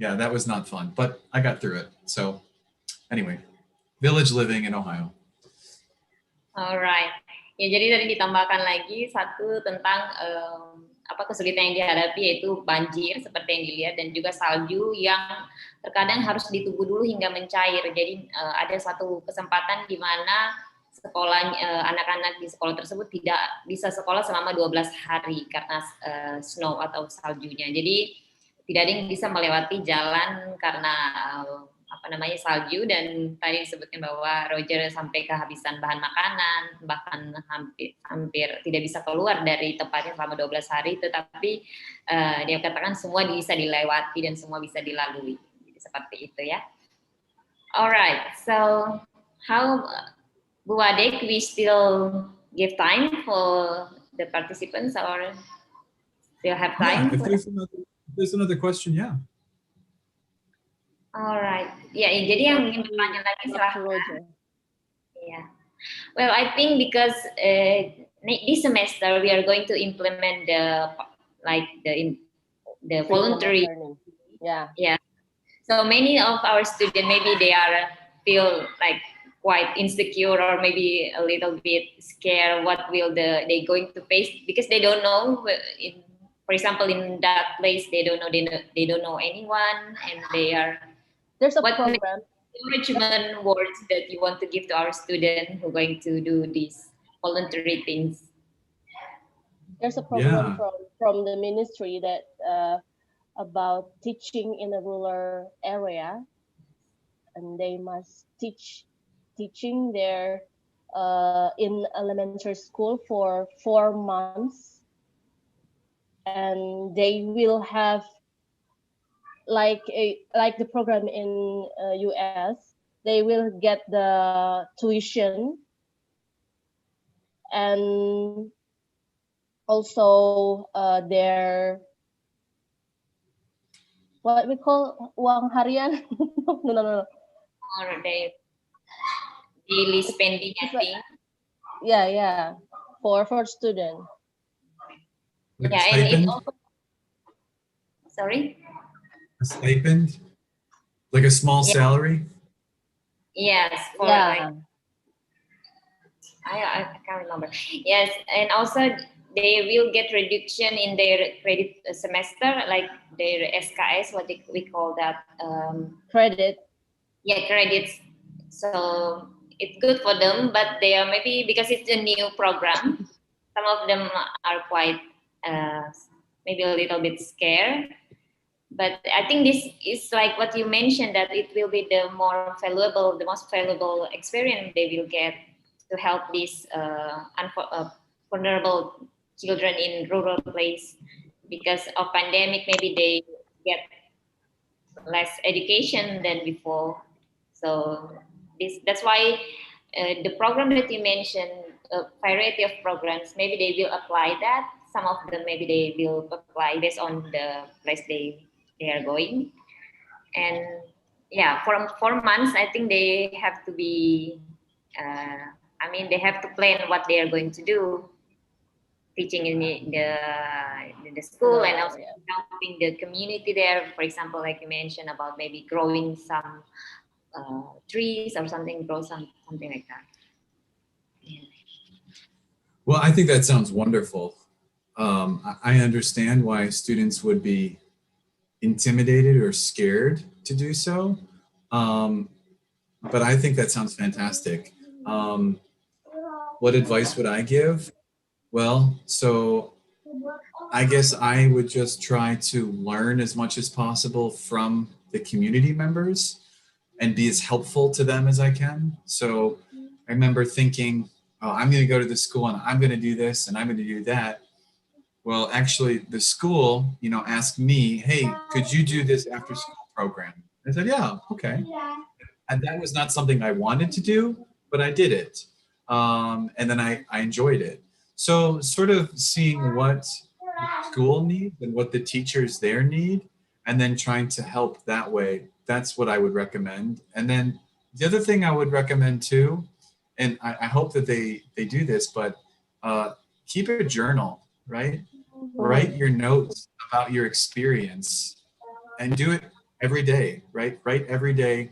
yeah, that was not fun, but I got through it. So anyway, village living in Ohio. Alright, ya jadi tadi ditambahkan lagi satu tentang kesulitan yang dihadapi, yaitu banjir seperti yang dilihat, dan juga salju yang terkadang harus ditunggu dulu hingga mencair. Jadi ada satu kesempatan di mana anak-anak di sekolah tersebut tidak bisa sekolah selama 12 hari karena snow atau saljunya. Jadi tidak ada yang bisa melewati jalan karena salju, dan tadi disebutkan bahwa Roger sampai kehabisan bahan makanan, bahkan hampir tidak bisa keluar dari tempatnya selama 12 hari, tetapi dia katakan semua bisa dilewati dan semua bisa dilalui. Jadi seperti itu ya. Alright, so how Bu Adek, we still give time for the participants or still have time? Yeah, if there's another question, yeah. Alright, ya, jadi yang ingin bertanya lagi silahkan. Yeah. Well, I think because this semester we are going to implement the voluntary. Yeah. Yeah. So many of our students, maybe they feel like quite insecure or maybe a little bit scared. What will they going to face, because they don't know. For example, in that place, they don't know anyone, and there's a program. Encouragement words that you want to give to our students who are going to do these voluntary things? There's a program from the ministry that about teaching in a rural area, and they must teaching there in elementary school for 4 months, and they will have like the program in US, they will get the tuition and also their what we call uang harian. no. Or the daily spending, I think. Yeah, for students. Like yeah, and also, sorry. A stipend, like a small salary. Yes, for like, I can't remember. Yes, and also they will get reduction in their credit semester, like their SKS, what we call that. Credit. credits. So it's good for them, but they are maybe because it's a new program. Some of them are quite maybe a little bit scared. But I think this is like what you mentioned, that it will be the most valuable experience they will get to help these vulnerable children in rural place. Because of pandemic, maybe they get less education than before. So that's why the program that you mentioned, a variety of programs, maybe they will apply that. Some of them maybe they will apply based on the place they are going. And yeah, for 4 months, I think they have to be, they have to plan what they are going to do, teaching in the school and also helping the community there. For example, like you mentioned about maybe growing some trees or something, something like that. Yeah. Well, I think that sounds wonderful. I understand why students would be intimidated or scared to do so. But I think that sounds fantastic. What advice would I give? Well, so I guess I would just try to learn as much as possible from the community members and be as helpful to them as I can. So I remember thinking, oh, I'm going to go to the school and I'm going to do this and I'm going to do that. Well, actually, the school, asked me, hey, could you do this after school program? I said, yeah, okay. And that was not something I wanted to do, but I did it. And then I enjoyed it. So sort of seeing what the school needs and what the teachers there need, and then trying to help that way. That's what I would recommend. And then the other thing I would recommend too, and I hope that they do this, but keep a journal, right? Write your notes about your experience and do it every day, right? Write every day,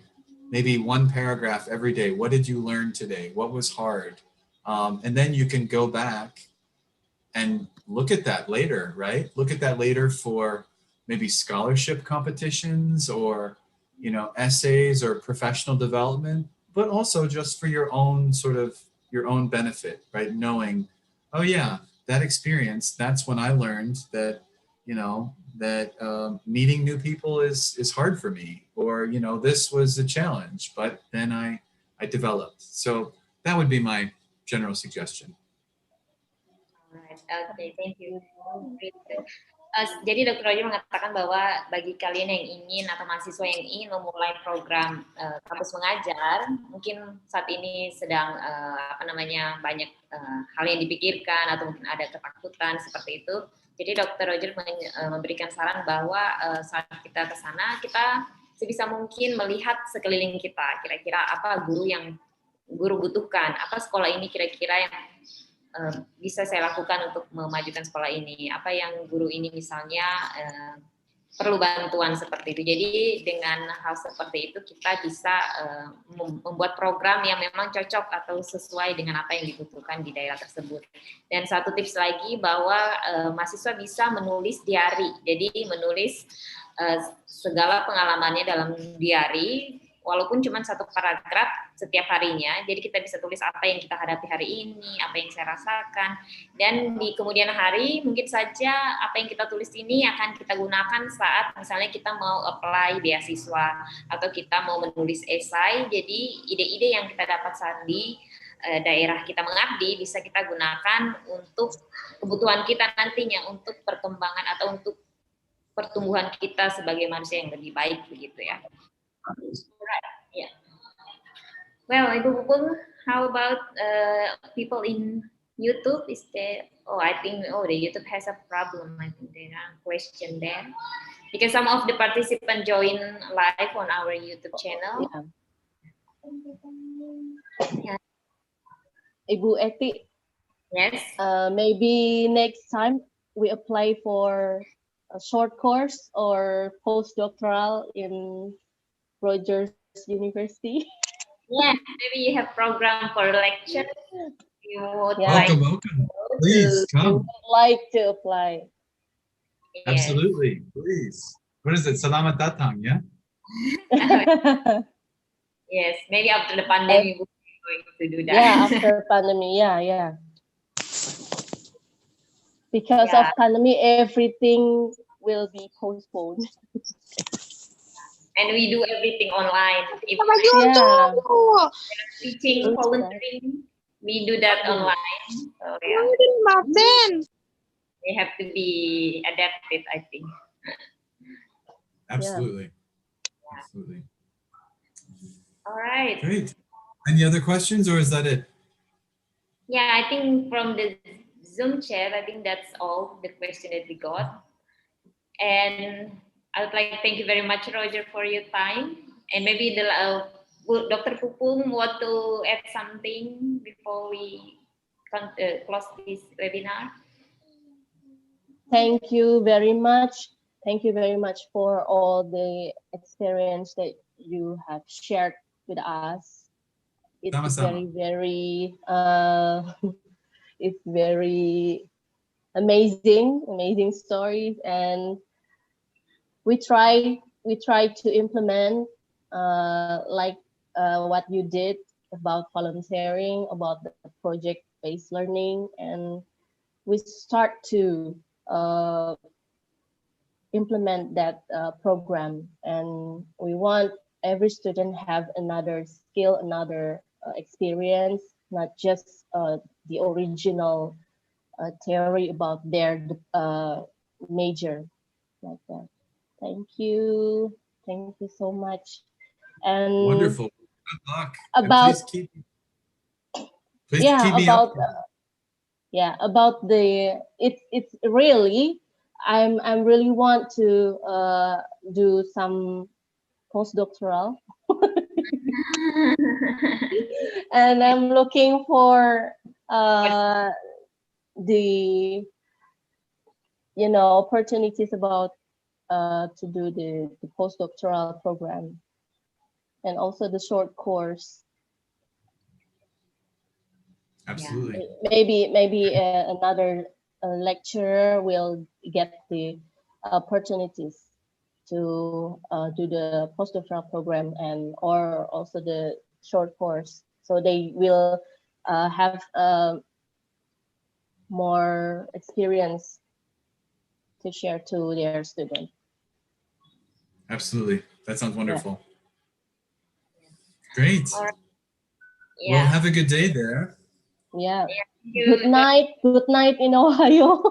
maybe one paragraph every day. What did you learn today? What was hard? And then you can go back and look at that later, right? Look at that later for maybe scholarship competitions or, essays or professional development, but also just for your own benefit, right? Knowing, oh yeah, that experience, that's when I learned that, meeting new people is hard for me, or, this was a challenge, but then I developed. So that would be my general suggestion. Alright, okay, thank you. Jadi Dr. Roger mengatakan bahwa bagi kalian yang ingin atau mahasiswa yang ingin memulai program kampus mengajar, mungkin saat ini sedang banyak hal yang dipikirkan atau mungkin ada ketakutan seperti itu. Jadi Dr. Roger memberikan saran bahwa saat kita ke sana, kita sebisa mungkin melihat sekeliling kita, kira-kira apa guru butuhkan, apa sekolah ini kira-kira yang bisa saya lakukan untuk memajukan sekolah ini, apa yang guru ini misalnya perlu bantuan seperti itu. Jadi dengan hal seperti itu kita bisa membuat program yang memang cocok atau sesuai dengan apa yang dibutuhkan di daerah tersebut. Dan satu tips lagi bahwa mahasiswa bisa menulis diary, jadi menulis segala pengalamannya dalam diary, walaupun cuma satu paragraf setiap harinya. Jadi kita bisa tulis apa yang kita hadapi hari ini, apa yang saya rasakan, dan di kemudian hari mungkin saja apa yang kita tulis ini akan kita gunakan saat misalnya kita mau apply beasiswa atau kita mau menulis esai. Jadi ide-ide yang kita dapat saat di daerah kita mengabdi bisa kita gunakan untuk kebutuhan kita nantinya, untuk perkembangan atau untuk pertumbuhan kita sebagai manusia yang lebih baik, begitu ya. Right. Yeah. Well, Ibu Pupung, how about people in YouTube? Is there? I think the YouTube has a problem. I think there are questions there because some of the participants join live on our YouTube channel. Yeah. Ibu Eti. Yes. Maybe next time we apply for a short course or postdoctoral in Rogers University. Yeah, maybe you have program for lecture. You would Welcome. Please come. Would like to apply. Yeah. Absolutely, please. What is it? Selamat datang, yeah? Yes, maybe after the pandemic we're going to do that. Yeah, after pandemic, yeah. Because of Yeah. pandemic, everything will be postponed. And we do everything online. Even Yeah. teaching, That's volunteering, we do that online. So yeah, we have to be adapted, I think. Absolutely. Absolutely. All right. Great. Any other questions, or is that it? Yeah, I think from the Zoom chat, I think that's all the question that we got. And I would like to thank you very much, Roger, for your time. And maybe Dr. Pupung want to add something before we close this webinar? Thank you very much. Thank you very much for all the experience that you have shared with us. It's Sama-sama. very, it's very amazing stories, and we try to implement what you did about volunteering, about the project-based learning, and we start to implement that program, and we want every student have another skill, another experience, not just the original theory about their major, like that. Thank you so much. And Wonderful. Good luck. about Please keep me about up. about the it's really I'm really want to do some postdoctoral and I'm looking for the opportunities about to do the postdoctoral program and also the short course. Absolutely. Maybe another lecturer will get the opportunities to do the postdoctoral program and or also the short course, so they will have more experience to share to their students. Absolutely. That sounds wonderful. Great. Yeah. Well, have a good day there. Yeah. Good night in Ohio.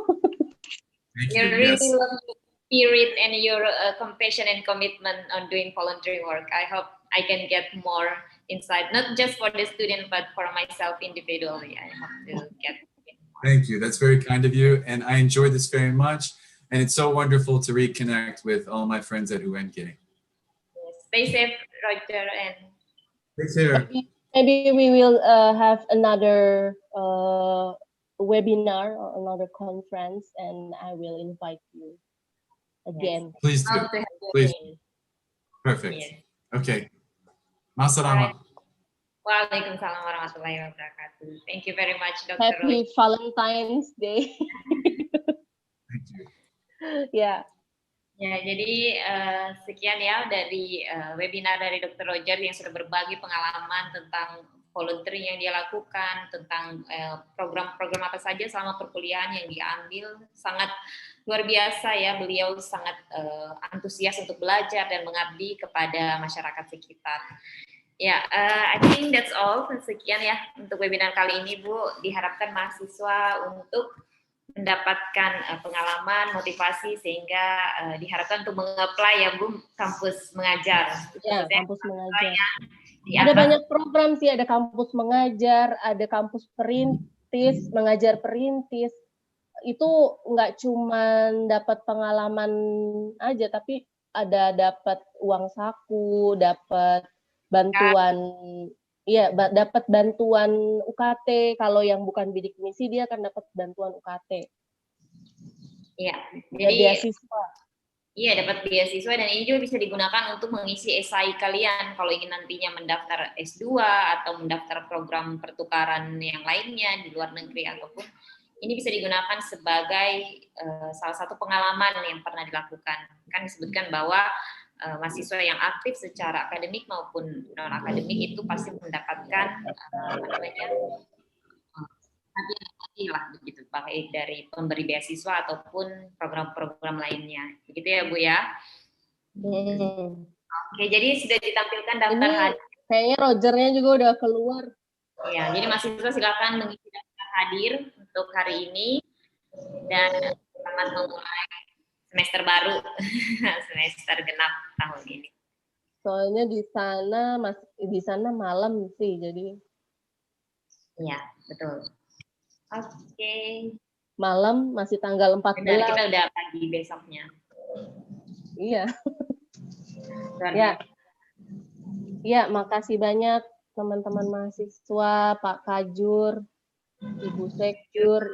Thank You you. really Yes. love your spirit and your compassion and commitment on doing volunteering work. I hope I can get more insight, not just for the student, but for myself individually. I hope to get. Thank you. That's very kind of you. And I enjoyed this very much. And it's so wonderful to reconnect with all my friends at UNK. Yes. Stay safe, Roger, and Take care. Maybe we will have another webinar or another conference, and I will invite you again. Please do. Love to have you. Please. Perfect. Yes. Okay. Masalama. Waalaikumsalam warahmatullahi wabarakatuh. Thank you very much, Dr. Happy Valentine's Day. Thank you. Ya. Ya, jadi sekian ya dari webinar dari Dr. Roger yang sudah berbagi pengalaman tentang volunteering yang dia lakukan, tentang program-program apa saja selama perkuliahan yang diambil. Sangat luar biasa ya, beliau sangat antusias untuk belajar dan mengabdi kepada masyarakat sekitar. Ya, I think that's all. Sekian ya untuk webinar kali ini, Bu. Diharapkan mahasiswa untuk mendapatkan pengalaman, motivasi, sehingga diharapkan untuk meng-apply ya, Bu, kampus mengajar. Ya, kampus mengajar. Ada banyak program sih, ada kampus mengajar, ada kampus perintis, mengajar perintis. Itu nggak cuma dapat pengalaman aja, tapi ada dapat uang saku, dapat bantuan, iya, dapat bantuan UKT. Kalau yang bukan bidik misi dia akan dapat bantuan UKT. Iya, jadi beasiswa. Iya, dapat beasiswa, dan ini juga bisa digunakan untuk mengisi esai kalian kalau ingin nantinya mendaftar S2 atau mendaftar program pertukaran yang lainnya di luar negeri, ataupun ini bisa digunakan sebagai salah satu pengalaman yang pernah dilakukan. Kan disebutkan bahwa mahasiswa yang aktif secara akademik maupun non akademik itu pasti mendapatkan hadiah lah begitu, baik dari pemberi beasiswa ataupun program-program lainnya. Begitu ya Bu ya. Oke, jadi sudah ditampilkan daftar hadir. Kayaknya Rogernya juga udah keluar. Ya, jadi mahasiswa silakan mengisi daftar hadir untuk hari ini dan selamat memulai semester baru, semester genap tahun ini. Soalnya di sana malam sih, jadi. Iya, betul. Oke. Malam masih tanggal 14. Benar, kita udah pagi besoknya. Iya. Ya. Ya, makasih banyak teman-teman mahasiswa, Pak Kajur, Ibu Sekjur,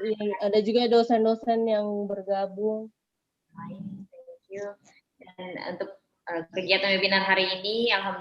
ada juga dosen-dosen yang bergabung. Thank you. Dan untuk kegiatan webinar hari ini, alhamdulillah